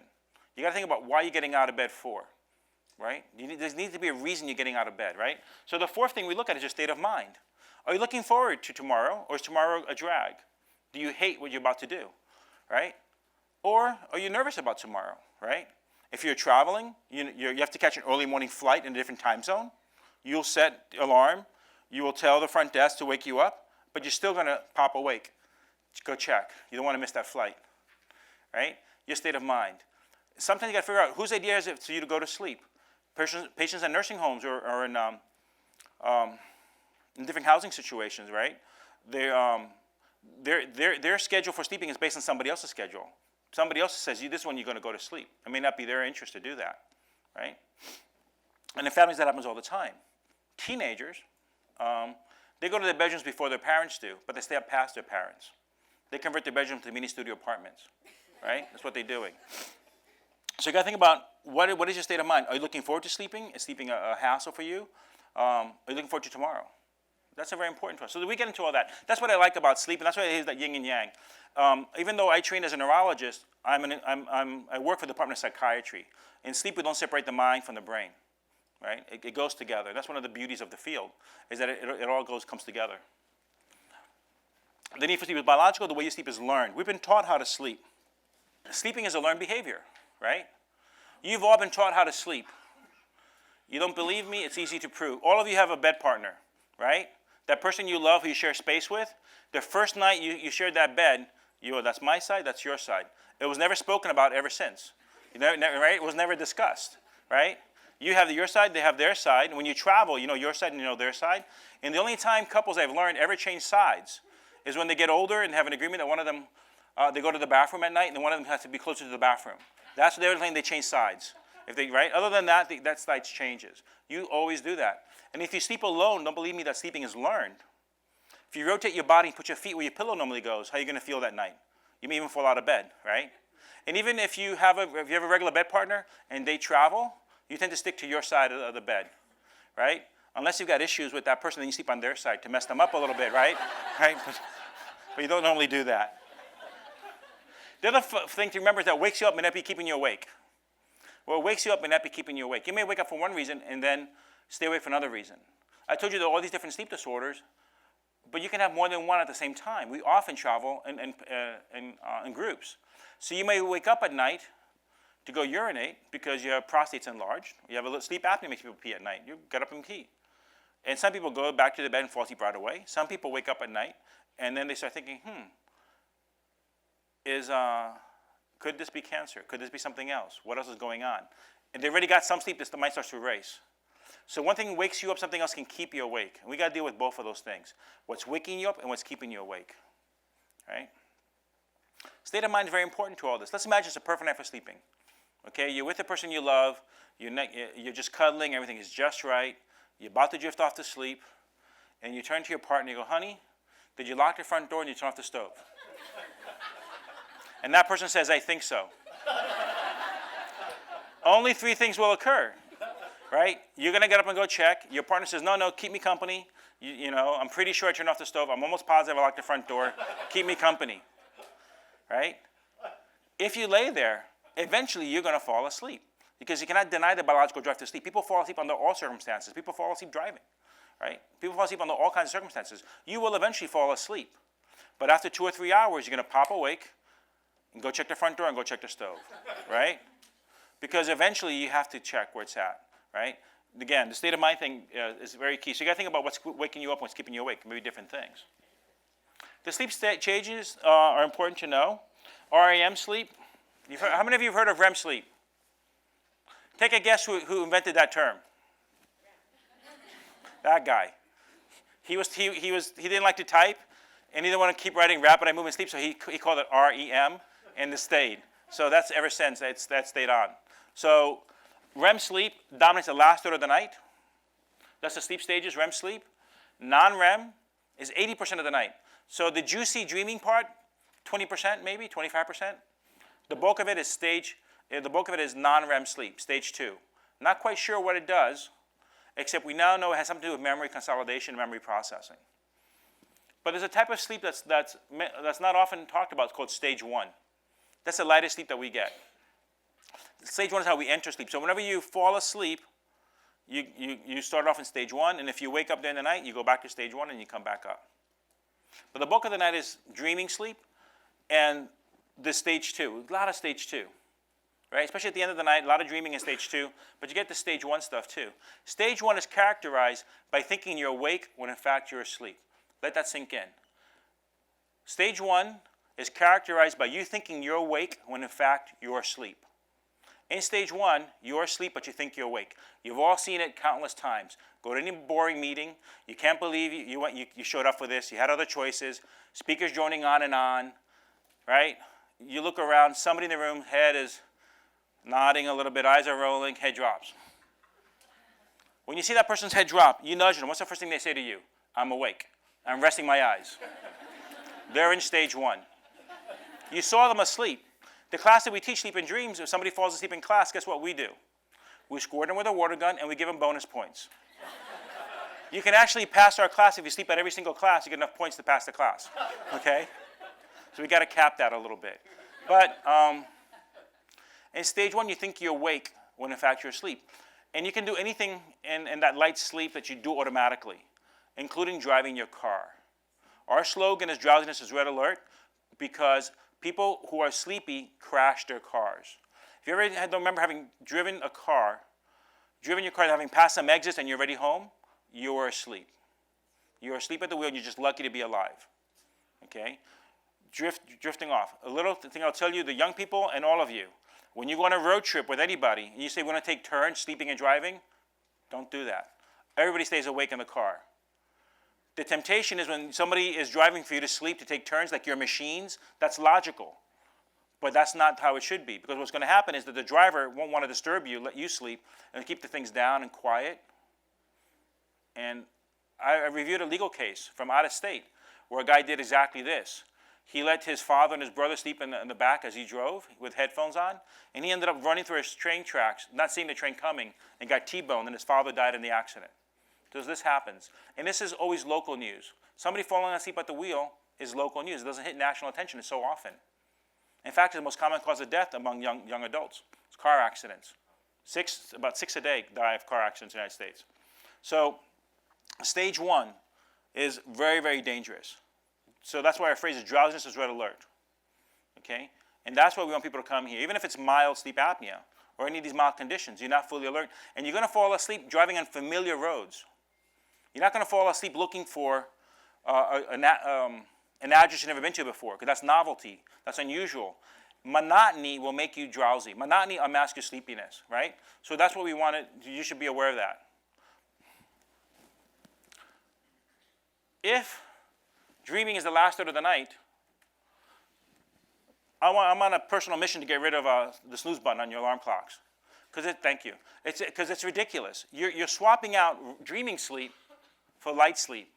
You got to think about why you're getting out of bed for, right? There needs to be a reason you're getting out of bed, right? So the fourth thing we look at is your state of mind. Are you looking forward to tomorrow, or is tomorrow a drag? Do you hate what you're about to do, right? Or are you nervous about tomorrow, right? If you're traveling, you have to catch an early morning flight in a different time zone. You'll set alarm. You will tell the front desk to wake you up, but you're still going to pop awake. Go check. You don't want to miss that flight, right? Your state of mind. Sometimes you got to figure out whose idea is it for you to go to sleep. Patients in nursing homes or in different housing situations, right? Their schedule for sleeping is based on somebody else's schedule. Somebody else says, this is when you're going to go to sleep. It may not be their interest to do that, right? And in families, that happens all the time. Teenagers, they go to their bedrooms before their parents do, but they stay up past their parents. They convert their bedrooms to mini studio apartments, right? That's what they're doing. So you got to think about what is your state of mind? Are you looking forward to sleeping? Is sleeping a hassle for you? Are you looking forward to tomorrow? That's a very important to us. So we get into all that. That's what I like about sleep, and that's why it is that yin and yang. Even though I train as a neurologist, I work for the Department of Psychiatry. In sleep, we don't separate the mind from the brain, right? It goes together. That's one of the beauties of the field, is that it all comes together. The need for sleep is biological. The way you sleep is learned. We've been taught how to sleep. Sleeping is a learned behavior, right? You've all been taught how to sleep. You don't believe me? It's easy to prove. All of you have a bed partner, right? That person you love, who you share space with, the first night you shared that bed, that's my side, that's your side. It was never spoken about ever since, right? It was never discussed, right? You have your side, they have their side. And when you travel, you know your side and you know their side. And the only time couples I've learned ever change sides is when they get older and have an agreement that one of them, they go to the bathroom at night and then one of them has to be closer to the bathroom. That's the only time they change sides. Right? Other than that, that side changes. You always do that. And if you sleep alone, don't believe me that sleeping is learned. If you rotate your body and put your feet where your pillow normally goes, how are you going to feel that night? You may even fall out of bed, right? And even if you have a regular bed partner and they travel, you tend to stick to your side of the bed, right? Unless you've got issues with that person, then you sleep on their side to mess them up a little bit, right? Right? But you don't normally do that. The other thing to remember is that wakes you up may not be keeping you awake. What wakes you up may not be keeping you awake. You may wake up for one reason and then stay awake for another reason. I told you there are all these different sleep disorders, but you can have more than one at the same time. We often travel in groups. So you may wake up at night to go urinate because your prostate's enlarged. You have a little sleep apnea makes people pee at night. You get up and pee. And some people go back to the bed and fall asleep right away. Some people wake up at night and then they start thinking, could this be cancer? Could this be something else? What else is going on? And they already got some sleep, the mind starts to erase. So one thing wakes you up, something else can keep you awake. And we got to deal with both of those things. What's waking you up and what's keeping you awake, right? State of mind is very important to all this. Let's imagine it's a perfect night for sleeping. Okay, you're with the person you love. You're just cuddling. Everything is just right. You're about to drift off to sleep. And you turn to your partner and you go, honey, did you lock the front door and you turn off the stove? And that person says, I think so. Only 3 things will occur, right? You're going to get up and go check. Your partner says, no, keep me company. I'm pretty sure I turned off the stove. I'm almost positive I locked the front door. Keep me company, right? If you lay there, eventually you're going to fall asleep because you cannot deny the biological drive to sleep. People fall asleep under all circumstances. People fall asleep driving, right? People fall asleep under all kinds of circumstances. You will eventually fall asleep. But after 2 or 3 hours, you're going to pop awake and go check the front door and go check the stove, right? because eventually you have to check where it's at, right? Again, the state of mind thing is very key. So you got to think about what's waking you up, what's keeping you awake, maybe different things. The sleep state changes are important to know. REM sleep. How many of you have heard of REM sleep? Take a guess who invented that term. That guy. He didn't like to type, and he didn't want to keep writing rapid eye movement sleep, so he called it REM, and it stayed. So that's ever since that stayed on. So REM sleep dominates the last third of the night. That's the sleep stages, REM sleep. Non-REM is 80% of the night. So the juicy dreaming part, 20% maybe, 25%. The bulk of it is non-REM sleep, stage 2. Not quite sure what it does, except we now know it has something to do with memory consolidation, memory processing. But there's a type of sleep that's not often talked about. It's called stage 1. That's the lightest sleep that we get. Stage 1 is how we enter sleep. So whenever you fall asleep, you start off in stage 1, and if you wake up during the night, you go back to stage 1 and you come back up. But the bulk of the night is dreaming sleep and the stage 2, a lot of stage 2. Right? Especially at the end of the night, a lot of dreaming in stage 2, but you get the stage 1 stuff too. Stage 1 is characterized by thinking you're awake when in fact you're asleep. Let that sink in. Stage 1 is characterized by you thinking you're awake when in fact you're asleep. In stage 1, you're asleep, but you think you're awake. You've all seen it countless times. Go to any boring meeting, you can't believe you showed up for this, you had other choices, speakers droning on and on, right? You look around, somebody in the room, head is nodding a little bit, eyes are rolling, head drops. When you see that person's head drop, you nudge them. What's the first thing they say to you? I'm awake. I'm resting my eyes. They're in stage 1. You saw them asleep. The class that we teach sleep and dreams, if somebody falls asleep in class, guess what we do? We squirt them with a water gun and we give them bonus points. You can actually pass our class if you sleep at every single class. You get enough points to pass the class, okay? So we got to cap that a little bit. But in stage 1, you think you're awake when in fact you're asleep. And you can do anything in that light sleep that you do automatically, including driving your car. Our slogan is drowsiness is red alert because people who are sleepy crash their cars. If you ever remember having driven your car, having passed some exits and you're already home, you're asleep. You're asleep at the wheel and you're just lucky to be alive, okay? Drifting off. A little thing I'll tell you, the young people and all of you, when you go on a road trip with anybody and you say we're going to take turns sleeping and driving, don't do that. Everybody stays awake in the car. The temptation is when somebody is driving for you to sleep, to take turns like you're machines, that's logical. But that's not how it should be, because what's going to happen is that the driver won't want to disturb you, let you sleep, and keep the things down and quiet. And I reviewed a legal case from out of state where a guy did exactly this. He let his father and his brother sleep in the back as he drove with headphones on, and he ended up running through his train tracks, not seeing the train coming, and got T-boned, and his father died in the accident. Because this happens. And this is always local news. Somebody falling asleep at the wheel is local news. It doesn't hit national attention so often. In fact, it's the most common cause of death among young adults. It's car accidents. About 6 a day die of car accidents in the United States. So stage 1 is very, very dangerous. So that's why our phrase is drowsiness is red alert. Okay? And that's why we want people to come here. Even if it's mild sleep apnea or any of these mild conditions, you're not fully alert. And you're going to fall asleep driving on familiar roads. You're not going to fall asleep looking for an address you've never been to before, because that's novelty. That's unusual. Monotony will make you drowsy. Monotony unmasks your sleepiness, right? So that's what we wanted. You should be aware of that. If dreaming is the last third of the night, I'm on a personal mission to get rid of the snooze button on your alarm clocks. Thank you. Because it's ridiculous. You're swapping out dreaming sleep for light sleep,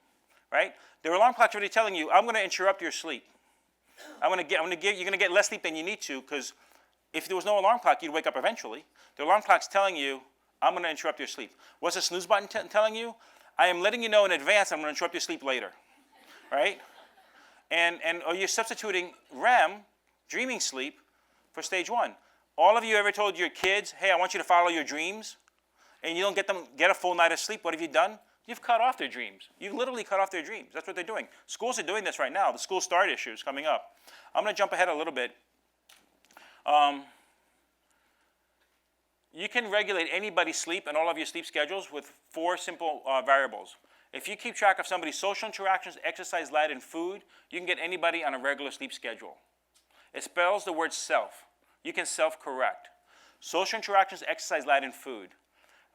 right? The alarm clock's already telling you, I'm going to interrupt your sleep. you're going to get less sleep than you need to, because if there was no alarm clock, you'd wake up eventually. The alarm clock's telling you, I'm going to interrupt your sleep. What's the snooze button telling you? I am letting you know in advance I'm going to interrupt your sleep later, right? Or you're substituting REM, dreaming sleep, for stage 1. All of you ever told your kids, hey, I want you to follow your dreams, and you don't get a full night of sleep? What have you done? You've cut off their dreams. You've literally cut off their dreams. That's what they're doing. Schools are doing this right now. The school start issue is coming up. I'm going to jump ahead a little bit. You can regulate anybody's sleep and all of your sleep schedules with 4 simple variables. If you keep track of somebody's social interactions, exercise, light, and food, you can get anybody on a regular sleep schedule. It spells the word self. You can self-correct. Social interactions, exercise, light, and food.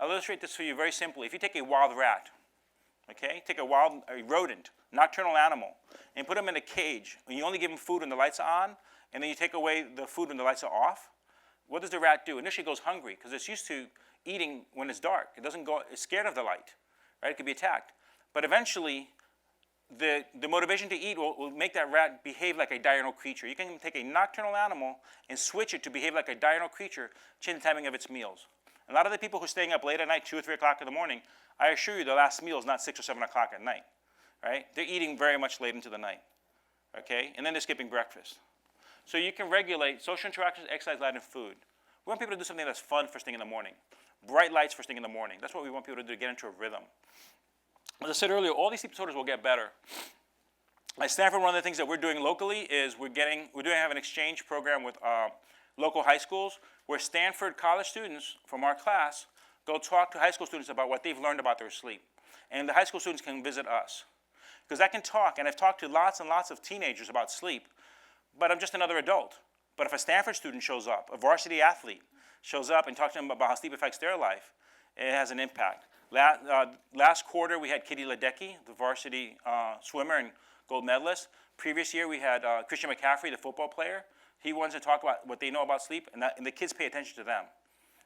I'll illustrate this for you very simply. If you take a wild rat, okay, take a rodent, nocturnal animal, and put them in a cage, and you only give them food when the lights are on, and then you take away the food when the lights are off, what does the rat do? Initially it goes hungry, because it's used to eating when it's dark. It doesn't go, it's scared of the light, right? It could be attacked. But eventually, the motivation to eat will make that rat behave like a diurnal creature. You can take a nocturnal animal and switch it to behave like a diurnal creature, change the timing of its meals. A lot of the people who are staying up late at night, 2 or 3 o'clock in the morning, I assure you their last meal is not 6 or 7 o'clock at night, right? They're eating very much late into the night, okay? And then they're skipping breakfast. So you can regulate social interactions, exercise, light, and food. We want people to do something that's fun first thing in the morning. Bright lights first thing in the morning. That's what we want people to do, to get into a rhythm. As I said earlier, all these sleep disorders will get better. At Stanford, one of the things that we're doing locally is we have an exchange program with local high schools where Stanford college students from our class go talk to high school students about what they've learned about their sleep. And the high school students can visit us. Because I can talk, and I've talked to lots and lots of teenagers about sleep, but I'm just another adult. But if a Stanford student shows up, a varsity athlete shows up and talks to them about how sleep affects their life, it has an impact. Last quarter, we had Kitty Ledecky, the varsity swimmer and gold medalist. Previous year, we had Christian McCaffrey, the football player. He wants to talk about what they know about sleep, and the kids pay attention to them.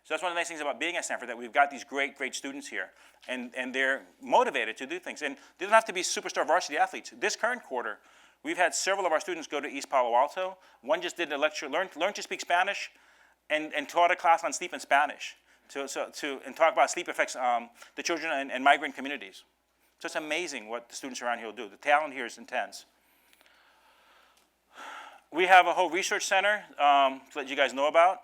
So that's one of the nice things about being at Stanford, that we've got these great, great students here, and they're motivated to do things. And they don't have to be superstar varsity athletes. This current quarter, we've had several of our students go to East Palo Alto. One just did a lecture, learned to speak Spanish, and taught a class on sleep in Spanish. And talk about sleep affects the children and migrant communities. So it's amazing what the students around here will do. The talent here is intense. We have a whole research center to let you guys know about.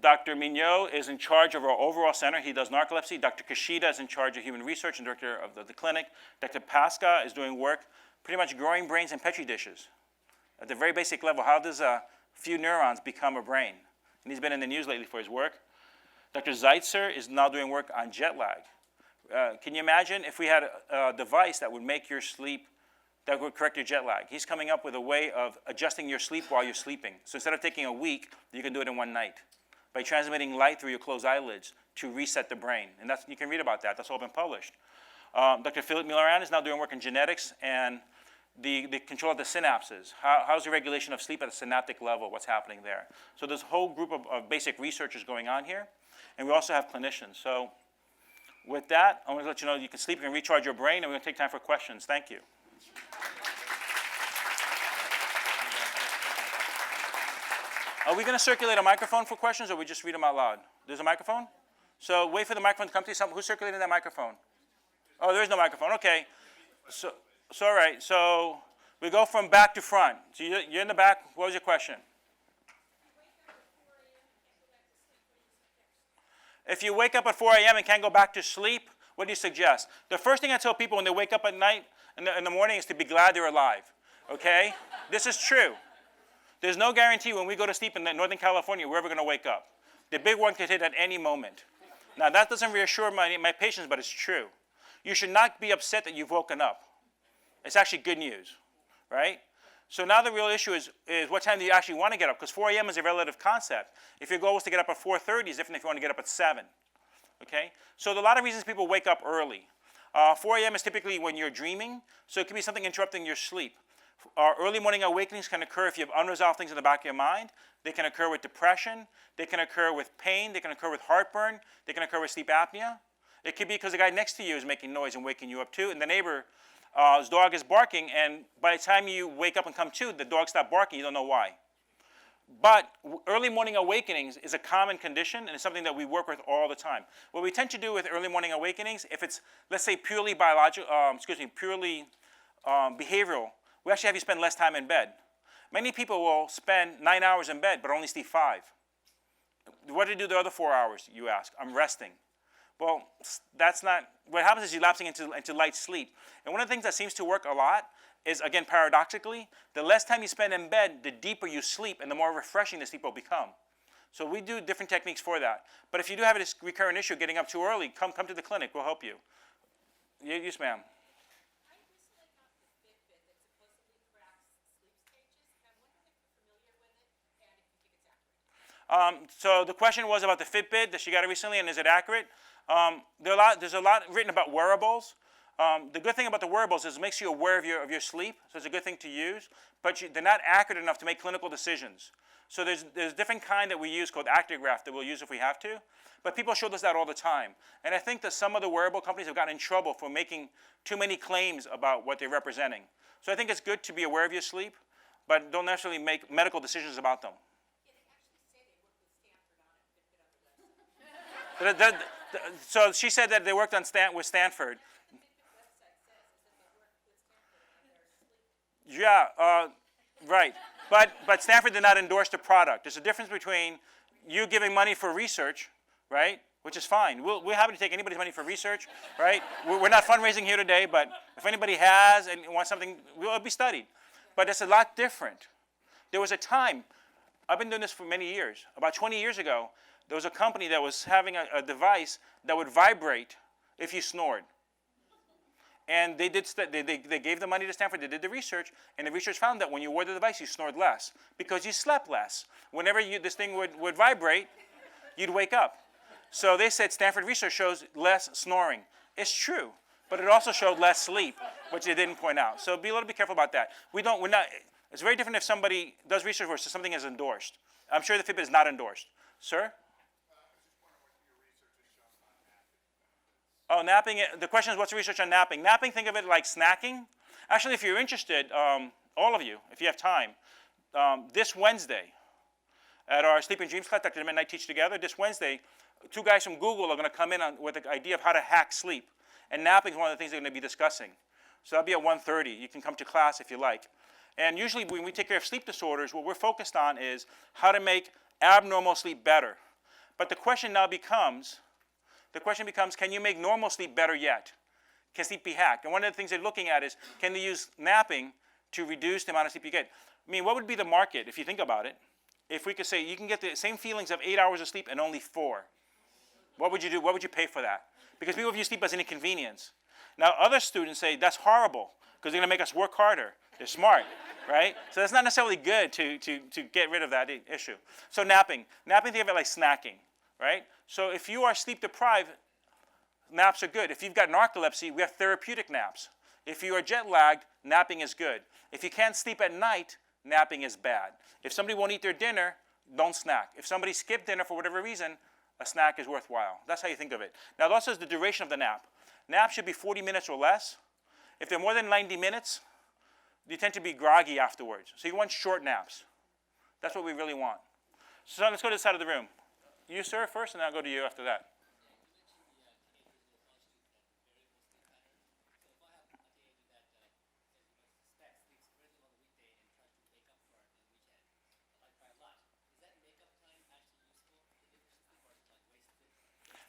Dr. Mignot is in charge of our overall center. He does narcolepsy. Dr. Kashida is in charge of human research and director of the clinic. Dr. Pasca is doing work pretty much growing brains in Petri dishes. At the very basic level, how does a few neurons become a brain? And he's been in the news lately for his work. Dr. Zeitzer is now doing work on jet lag. Can you imagine if we had a device that would make your sleep, that would correct your jet lag? He's coming up with a way of adjusting your sleep while you're sleeping. So instead of taking a week, you can do it in one night by transmitting light through your closed eyelids to reset the brain. And you can read about that. That's all been published. Dr. Philippe Milaran is now doing work in genetics and the control of the synapses. How's the regulation of sleep at a synaptic level? What's happening there? So there's a whole group of basic researchers going on here. And we also have clinicians. So with that, I want to let you know you can sleep, you can recharge your brain, and we're going to take time for questions. Thank you. Are we going to circulate a microphone for questions, or we just read them out loud? There's a microphone? So wait for the microphone to come to you. Who's circulating that microphone? Oh, there is no microphone. Okay. So all right. So we go from back to front. So you're in the back. What was your question? If you wake up at 4 a.m. and can't go back to sleep, what do you suggest? The first thing I tell people when they wake up at night, in the morning, is to be glad they're alive, okay? This is true. There's no guarantee when we go to sleep in Northern California, we're ever going to wake up. The big one could hit at any moment. Now, that doesn't reassure my patients, but it's true. You should not be upset that you've woken up. It's actually good news, right? So now the real issue is what time do you actually want to get up? Because 4 a.m. is a relative concept. If your goal is to get up at 4:30, it's different if you want to get up at 7. Okay? So there are a lot of reasons people wake up early. 4 a.m. is typically when you're dreaming, so it could be something interrupting your sleep. Early morning awakenings can occur if you have unresolved things in the back of your mind. They can occur with depression. They can occur with pain. They can occur with heartburn. They can occur with sleep apnea. It could be because the guy next to you is making noise and waking you up too, and the neighbor his dog is barking, and by the time you wake up and come to, the dog stopped barking. You don't know why. But early morning awakenings is a common condition, and it's something that we work with all the time. What we tend to do with early morning awakenings, if it's, let's say, purely biological, purely behavioral, we actually have you spend less time in bed. Many people will spend 9 hours in bed, but only sleep 5. What do you do the other 4 hours, you ask? I'm resting. Well, that's not, what happens is you're lapsing into light sleep. And one of the things that seems to work a lot is, again, paradoxically, the less time you spend in bed, the deeper you sleep and the more refreshing the sleep will become. So we do different techniques for that. But if you do have a recurrent issue getting up too early, come to the clinic. We'll help you. Yes, ma'am. I recently got the Fitbit that supposedly tracks sleep stages, and I'm wondering if you're familiar with it and if you think it's accurate. So the question was about the Fitbit that she got recently, and is it accurate? There's a lot written about wearables. The good thing about the wearables is it makes you aware of your sleep, so it's a good thing to use, but they're not accurate enough to make clinical decisions. So there's different kind that we use called Actigraph that we'll use if we have to, but people show us that all the time. And I think that some of the wearable companies have gotten in trouble for making too many claims about what they're representing. So I think it's good to be aware of your sleep, but don't necessarily make medical decisions about them. Yeah, they actually say they work with Stanford on it, Fitbit on the list. So she said that they worked with Stanford. Fitbit website says is that they work with Stanford on their sleep. Yeah, right. But Stanford did not endorse the product. There's a difference between you giving money for research, right, which is fine. We're happy to take anybody's money for research, right? We're not fundraising here today, but if anybody has and wants something, it'll be studied. But it's a lot different. There was a time, I've been doing this for many years. About 20 years ago, there was a company that was having a device that would vibrate if you snored. And they gave the money to Stanford, they did the research, and the research found that when you wore the device, you snored less because you slept less. Whenever this thing would vibrate, you'd wake up. So they said Stanford research shows less snoring. It's true, but it also showed less sleep, which they didn't point out. So be a little bit careful about that. It's very different if somebody does research versus something is endorsed. I'm sure the Fitbit is not endorsed. Sir? Oh, napping. The question is, what's the research on napping? Napping, think of it like snacking. Actually, if you're interested, all of you, if you have time, this Wednesday at our Sleep and Dreams class, Dr. Dement and I teach together, this Wednesday, 2 guys from Google are going to come in with the idea of how to hack sleep. And napping is one of the things they're going to be discussing. So that'll be at 1:30. You can come to class if you like. And usually when we take care of sleep disorders, what we're focused on is how to make abnormal sleep better. But the question becomes, can you make normal sleep better yet? Can sleep be hacked? And one of the things they're looking at is, can they use napping to reduce the amount of sleep you get? I mean, what would be the market, if you think about it, if we could say you can get the same feelings of 8 hours of sleep and only 4? What would you do? What would you pay for that? Because people view sleep as an inconvenience. Now, other students say that's horrible because they're going to make us work harder. They're smart, right? So that's not necessarily good to get rid of that issue. So napping. Napping, think of it like snacking, right? So if you are sleep deprived, naps are good. If you've got narcolepsy, we have therapeutic naps. If you are jet lagged, napping is good. If you can't sleep at night, napping is bad. If somebody won't eat their dinner, don't snack. If somebody skipped dinner for whatever reason, a snack is worthwhile. That's how you think of it. Now, also is the duration of the nap. Nap should be 40 minutes or less. If they're more than 90 minutes, you tend to be groggy afterwards. So you want short naps. That's what we really want. So let's go to the side of the room. You, sir, first, and then I'll go to you after that.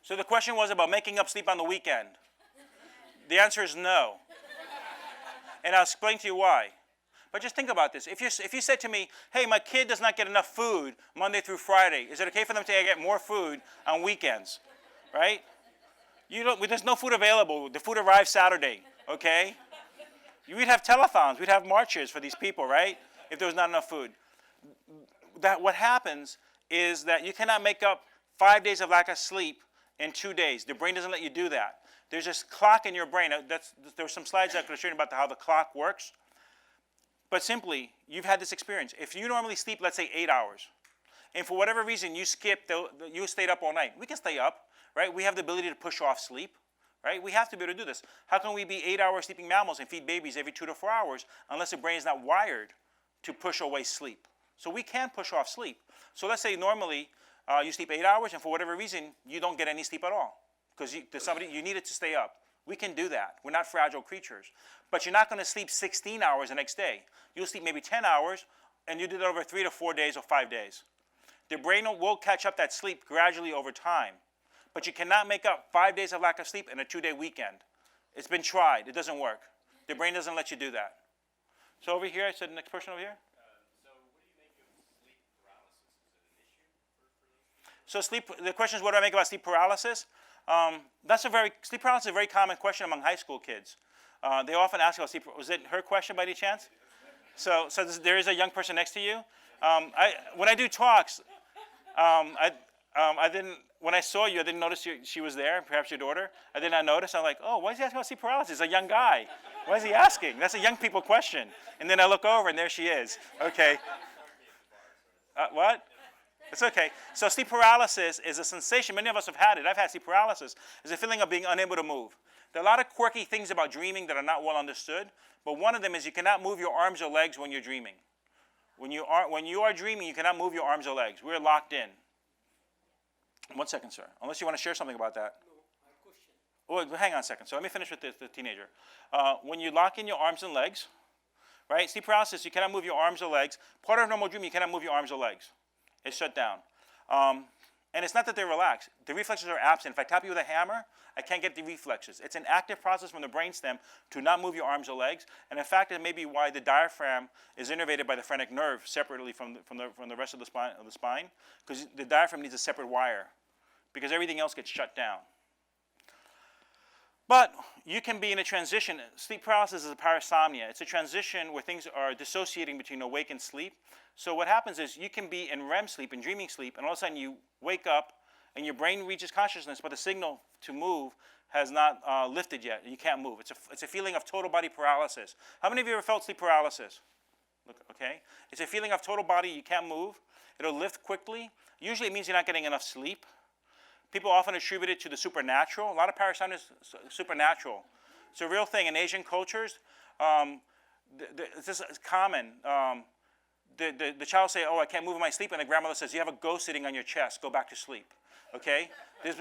So the question was about making up sleep on the weekend. The answer is no. And I'll explain to you why. But just think about this. If you said to me, hey, my kid does not get enough food Monday through Friday, is it okay for them to get more food on weekends? Right? There's no food available. The food arrives Saturday, okay? We'd have telethons. We'd have marches for these people, right? If there was not enough food. What happens is that you cannot make up 5 days of lack of sleep in 2 days. The brain doesn't let you do that. There's this clock in your brain. There were some slides I could show you about how the clock works. But simply, you've had this experience. If you normally sleep, let's say 8 hours, and for whatever reason you skipped, you stayed up all night. We can stay up, right? We have the ability to push off sleep, right? We have to be able to do this. How can we be 8-hour sleeping mammals and feed babies every 2 to 4 hours unless the brain is not wired to push away sleep? So we can push off sleep. So let's say normally you sleep 8 hours, and for whatever reason, you don't get any sleep at all because you need it to stay up. We can do that. We're not fragile creatures. But you're not going to sleep 16 hours the next day. You'll sleep maybe 10 hours, and you do that over 3 to 4 days or 5 days. The brain will catch up that sleep gradually over time. But you cannot make up 5 days of lack of sleep in a 2-day weekend. It's been tried. It doesn't work. The brain doesn't let you do that. So over here, I said the next person over here. So what do you make of sleep paralysis? Is it an issue for you? So the question is, what do I make about sleep paralysis? Sleep paralysis is a very common question among high school kids. They often ask about sleep. Was it her question by any chance? So there is a young person next to you. When I do talks, I didn't. When I saw you, I didn't notice she was there. Perhaps your daughter. I did not notice. I'm like, oh, why is he asking about sleep paralysis? He's a young guy. Why is he asking? That's a young people question. And then I look over, and there she is. Okay. What? It's okay. So sleep paralysis is a sensation. Many of us have had it. I've had sleep paralysis. It's a feeling of being unable to move. There are a lot of quirky things about dreaming that are not well understood. But one of them is you cannot move your arms or legs when you're dreaming. When you are dreaming, you cannot move your arms or legs. We're locked in. 1 second, sir. Unless you want to share something about that. No, I question. Well, hang on a second. So let me finish with the teenager. When you lock in your arms and legs, right? Sleep paralysis, you cannot move your arms or legs. Part of normal dreaming, you cannot move your arms or legs. It's shut down. And it's not that they're relaxed. The reflexes are absent. If I tap you with a hammer, I can't get the reflexes. It's an active process from the brainstem to not move your arms or legs. And in fact, it may be why the diaphragm is innervated by the phrenic nerve separately from the rest of the spine, because the diaphragm needs a separate wire, because everything else gets shut down. But you can be in a transition. Sleep paralysis is a parasomnia. It's a transition where things are dissociating between awake and sleep. So what happens is you can be in REM sleep, in dreaming sleep, and all of a sudden you wake up and your brain reaches consciousness, but the signal to move has not lifted yet. You can't move. It's a feeling of total body paralysis. How many of you ever felt sleep paralysis? Look, okay. It's a feeling of total body. You can't move. It'll lift quickly. Usually it means you're not getting enough sleep. People often attribute it to the supernatural. A lot of parasomnia is supernatural. It's a real thing in Asian cultures. This is common. The child will say, oh, I can't move in my sleep, and the grandmother says, you have a ghost sitting on your chest. Go back to sleep. Okay?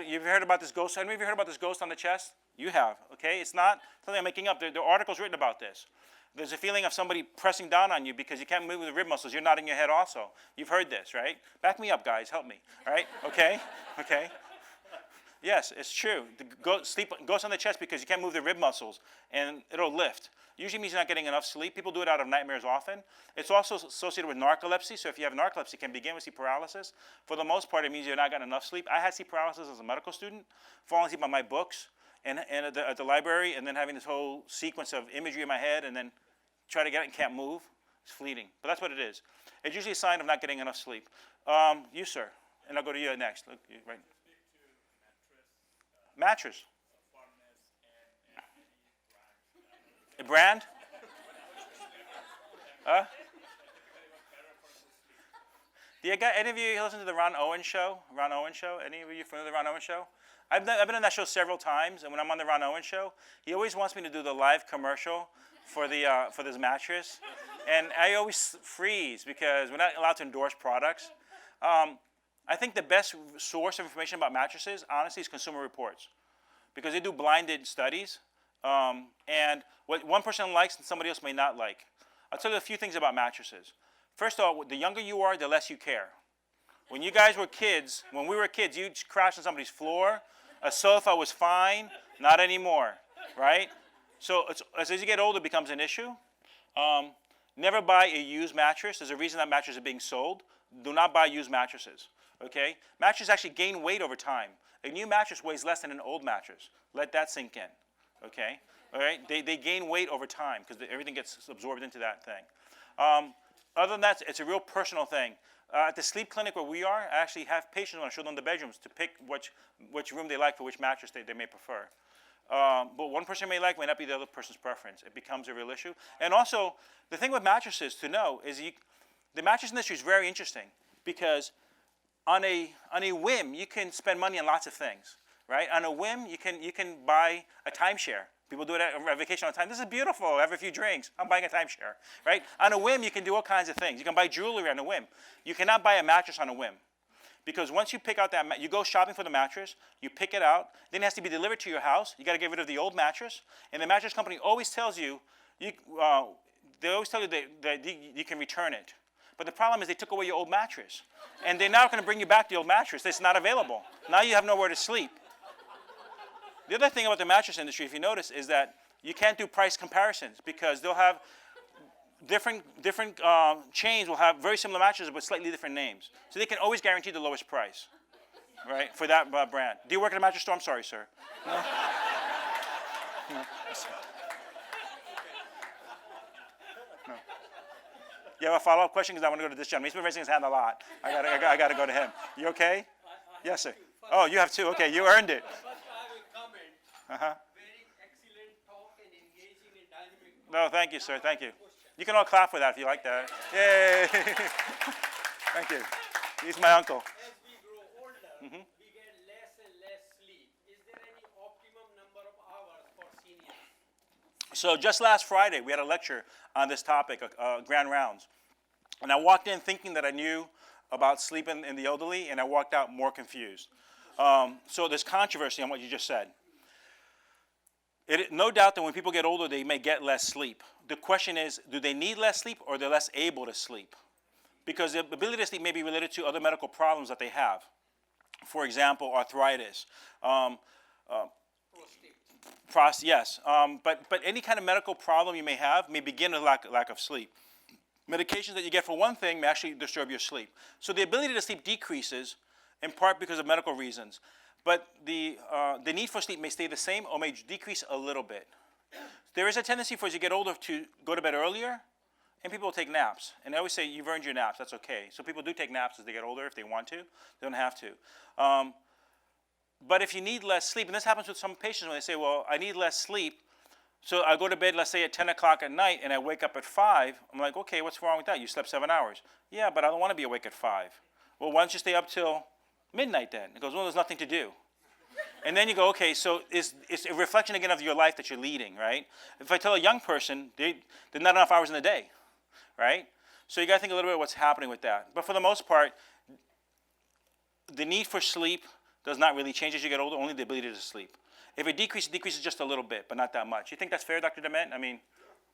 You've heard about this ghost? Have any of you heard about this ghost on the chest? You have. Okay? It's not something I'm making up. There are articles written about this. There's a feeling of somebody pressing down on you because you can't move with the rib muscles. You're nodding your head also. You've heard this, right? Back me up, guys. Help me. All right? Okay? Okay? Yes, it's true. The ghost on the chest because you can't move the rib muscles, and it'll lift. Usually means you're not getting enough sleep. People do it out of nightmares often. It's also associated with narcolepsy. So if you have narcolepsy, it can begin with sleep paralysis. For the most part, it means you're not getting enough sleep. I had sleep paralysis as a medical student, falling asleep on my books and at the library, and then having this whole sequence of imagery in my head, and then try to get it and can't move. It's fleeting. But that's what it is. It's usually a sign of not getting enough sleep. You, sir. And I'll go to you next. Look, right. Mattress. A brand? Do you got any of you listen to the Ron Owen show? Ron Owen show? Any of you familiar with the Ron Owen show? I've been on that show several times, and when I'm on the Ron Owen show, he always wants me to do the live commercial for this mattress, and I always freeze because we're not allowed to endorse products. I think the best source of information about mattresses, honestly, is Consumer Reports, because they do blinded studies, and what one person likes and somebody else may not like. I'll tell you a few things about mattresses. First of all, the younger you are, the less you care. When you guys were kids, when we were kids, you'd crash on somebody's floor. A sofa was fine, not anymore, right? So as you get older, it becomes an issue. Never buy a used mattress. There's a reason that mattresses are being sold. Do not buy used mattresses. Okay? Mattresses actually gain weight over time. A new mattress weighs less than an old mattress. Let that sink in. Okay? All right? They gain weight over time because everything gets absorbed into that thing. Other than that, it's a real personal thing. At the sleep clinic where we are, I actually have patients when I show them the bedrooms to pick which room they like for which mattress they may prefer. But one person may like may not be the other person's preference. It becomes a real issue. And also, the thing with mattresses to know is the mattress industry is very interesting because on a whim, you can spend money on lots of things, right? On a whim, you can buy a timeshare. People do it at vacation all the time. This is beautiful. Have a few drinks. I'm buying a timeshare, right? On a whim, you can do all kinds of things. You can buy jewelry on a whim. You cannot buy a mattress on a whim. Because once you pick out you go shopping for the mattress, you pick it out, then it has to be delivered to your house. You got to get rid of the old mattress. And the mattress company always tells you, that you can return it. But the problem is they took away your old mattress. And they're not going to bring you back the old mattress. It's not available. Now you have nowhere to sleep. The other thing about the mattress industry, if you notice, is that you can't do price comparisons because they'll have different chains will have very similar mattresses but slightly different names. So they can always guarantee the lowest price. right, for that brand. Do you work at a mattress store? I'm sorry, sir. No? No. No. You have a follow-up question? Because I want to go to this gentleman. He's been raising his hand a lot. I gotta go to him. You okay? Yes, sir. Oh, you have two. Okay, you earned it. First, I will comment. Uh-huh. Very excellent talk and engaging and dynamic talk. No, thank you, sir. Thank you. You can all clap for that if you like that. Yay! Thank you. He's my uncle. As we grow older, we get less and less sleep. Is there any optimum number of hours for seniors? So just last Friday, we had a lecture on this topic, Grand Rounds. And I walked in thinking that I knew about sleep in the elderly, and I walked out more confused. So there's controversy on what you just said. No doubt that when people get older, they may get less sleep. The question is, do they need less sleep or they're less able to sleep? Because the ability to sleep may be related to other medical problems that they have. For example, arthritis. Yes, but any kind of medical problem you may have may begin with lack of sleep. Medications that you get for one thing may actually disturb your sleep. So the ability to sleep decreases in part because of medical reasons. But the need for sleep may stay the same or may decrease a little bit. There is a tendency for as you get older to go to bed earlier, and people will take naps. And I always say, you've earned your naps, that's okay. So people do take naps as they get older if they want to. They don't have to. But if you need less sleep, and this happens with some patients when they say, well, I need less sleep, so I go to bed, let's say at 10 o'clock at night, and I wake up at 5. I'm like, okay, what's wrong with that? You slept 7 hours. Yeah, but I don't want to be awake at 5. Well, why don't you stay up till midnight then? It goes, well, there's nothing to do. And then you go, okay, so it's a reflection again of your life that you're leading, right? If I tell a young person, there's not enough hours in the day, right? So you got to think a little bit of what's happening with that. But for the most part, the need for sleep does not really change as you get older, only the ability to sleep. If it decreases just a little bit, but not that much. You think that's fair, Dr. Dement? I mean,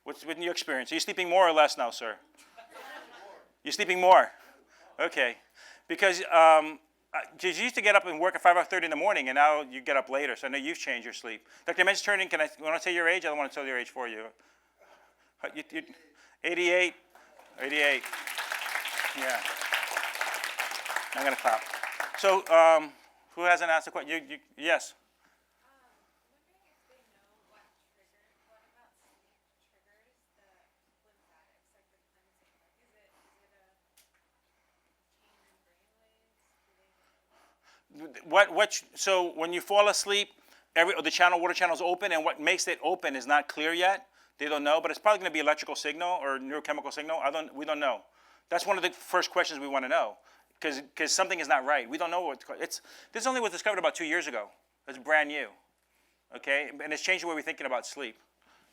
what's in your experience? Are you sleeping more or less now, sir? You're sleeping more? Okay. Because you used to get up and work at 5:30 in the morning, and now you get up later, so I know you've changed your sleep. Dr. Dement's turning, you want to say your age? I don't want to tell your age for you. 88? 88. Yeah. I'm going to clap. So, who hasn't asked a question? Yes? Wondering if they know what about sleep triggers the lymphatics, like the cleansing? Like, is it a change in brainwaves? So when you fall asleep, the water channel is open, and what makes it open is not clear yet. They don't know, but it's probably going to be electrical signal or neurochemical signal. We don't know. That's one of the first questions we want to know, because something is not right. We don't know this only was discovered about 2 years ago. It's brand new, okay, and it's changing the way we're thinking about sleep.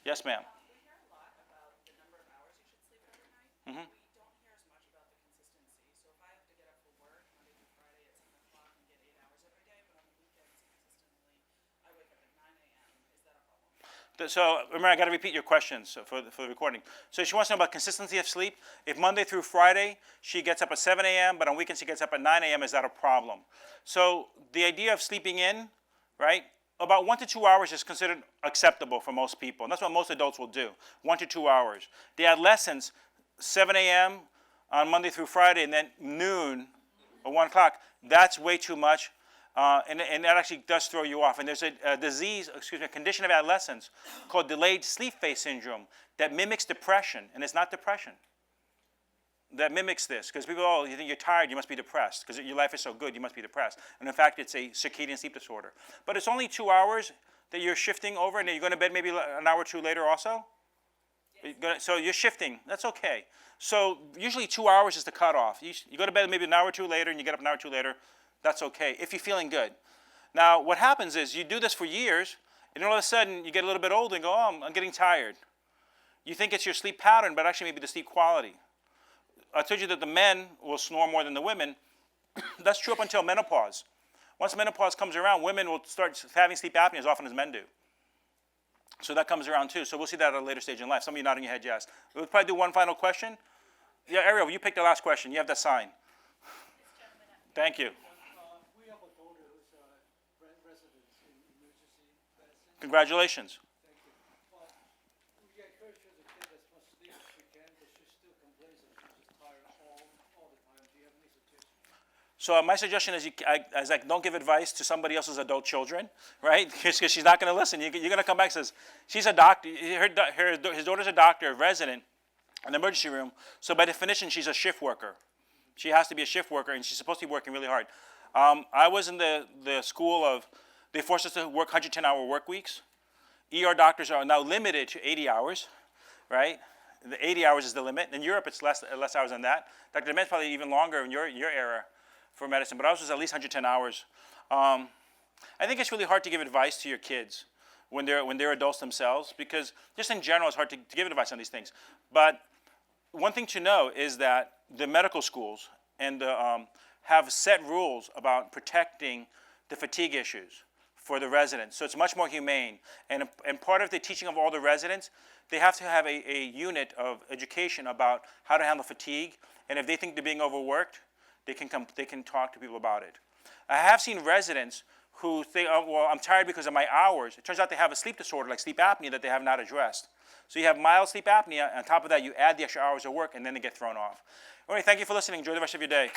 Yes, ma'am. We hear a lot about the number of hours you should sleep every night. We don't hear as much about the consistency. So if I have to get up for work Monday through Friday at 7 o'clock and get 8 hours every day, but on the weekends consistently I wake up at 9 a.m., is that a problem? So remember, I got to repeat your questions for the recording. So she wants to know about consistency of sleep. If Monday through Friday she gets up at 7 a.m., but on weekends she gets up at 9 a.m., is that a problem? So the idea of sleeping in, right? About 1 to 2 hours is considered acceptable for most people, and that's what most adults will do, 1 to 2 hours. The adolescents, 7 a.m. on Monday through Friday, and then noon or 1 o'clock, that's way too much, and that actually does throw you off. And there's a condition of adolescents called delayed sleep phase syndrome that mimics depression, and it's not depression. That mimics this, because people, you think you're tired, you must be depressed, because your life is so good, you must be depressed. And in fact, it's a circadian sleep disorder. But it's only 2 hours that you're shifting over, and then you're going to bed maybe an hour or two later also? Yes. So you're shifting, that's okay. So usually 2 hours is the cutoff. You go to bed maybe an hour or two later, and you get up an hour or two later, that's okay, if you're feeling good. Now, what happens is you do this for years, and all of a sudden you get a little bit older and go, oh, I'm getting tired. You think it's your sleep pattern, but actually maybe the sleep quality. I told you that the men will snore more than the women. That's true up until menopause. Once menopause comes around, women will start having sleep apnea as often as men do. So that comes around too. So we'll see that at a later stage in life. Some of you nodding your head yes. We'll probably do one final question. Yeah, Ariel, you picked the last question. You have that sign. Thank you. We have a daughter who's a resident in emergency medicine. Congratulations. Thank you. Well, we encourage her to get as much sleep as she can, but she still complains that she's just tired all the time. Do you have any suggestions? So my suggestion is, don't give advice to somebody else's adult children, right? Because she's not going to listen. You're going to come back and says, she's a doctor. His daughter's a doctor, a resident in the emergency room. So by definition, she's a shift worker. She has to be a shift worker, and she's supposed to be working really hard. I was in the school of, they forced us to work 110-hour work weeks. ER doctors are now limited to 80 hours, right? The 80 hours is the limit. In Europe, it's less hours than that. Dr. Dement's probably even longer in your era for medicine, but ours was at least 110 hours. I think it's really hard to give advice to your kids when they're adults themselves, because just in general, it's hard to give advice on these things. But one thing to know is that the medical schools and have set rules about protecting the fatigue issues for the residents. So it's much more humane. And part of the teaching of all the residents, they have to have a unit of education about how to handle fatigue. And if they think they're being overworked, they can talk to people about it. I have seen residents who think, oh, well, I'm tired because of my hours. It turns out they have a sleep disorder like sleep apnea that they have not addressed. So you have mild sleep apnea. On top of that, you add the extra hours of work, and then they get thrown off. All right, thank you for listening. Enjoy the rest of your day.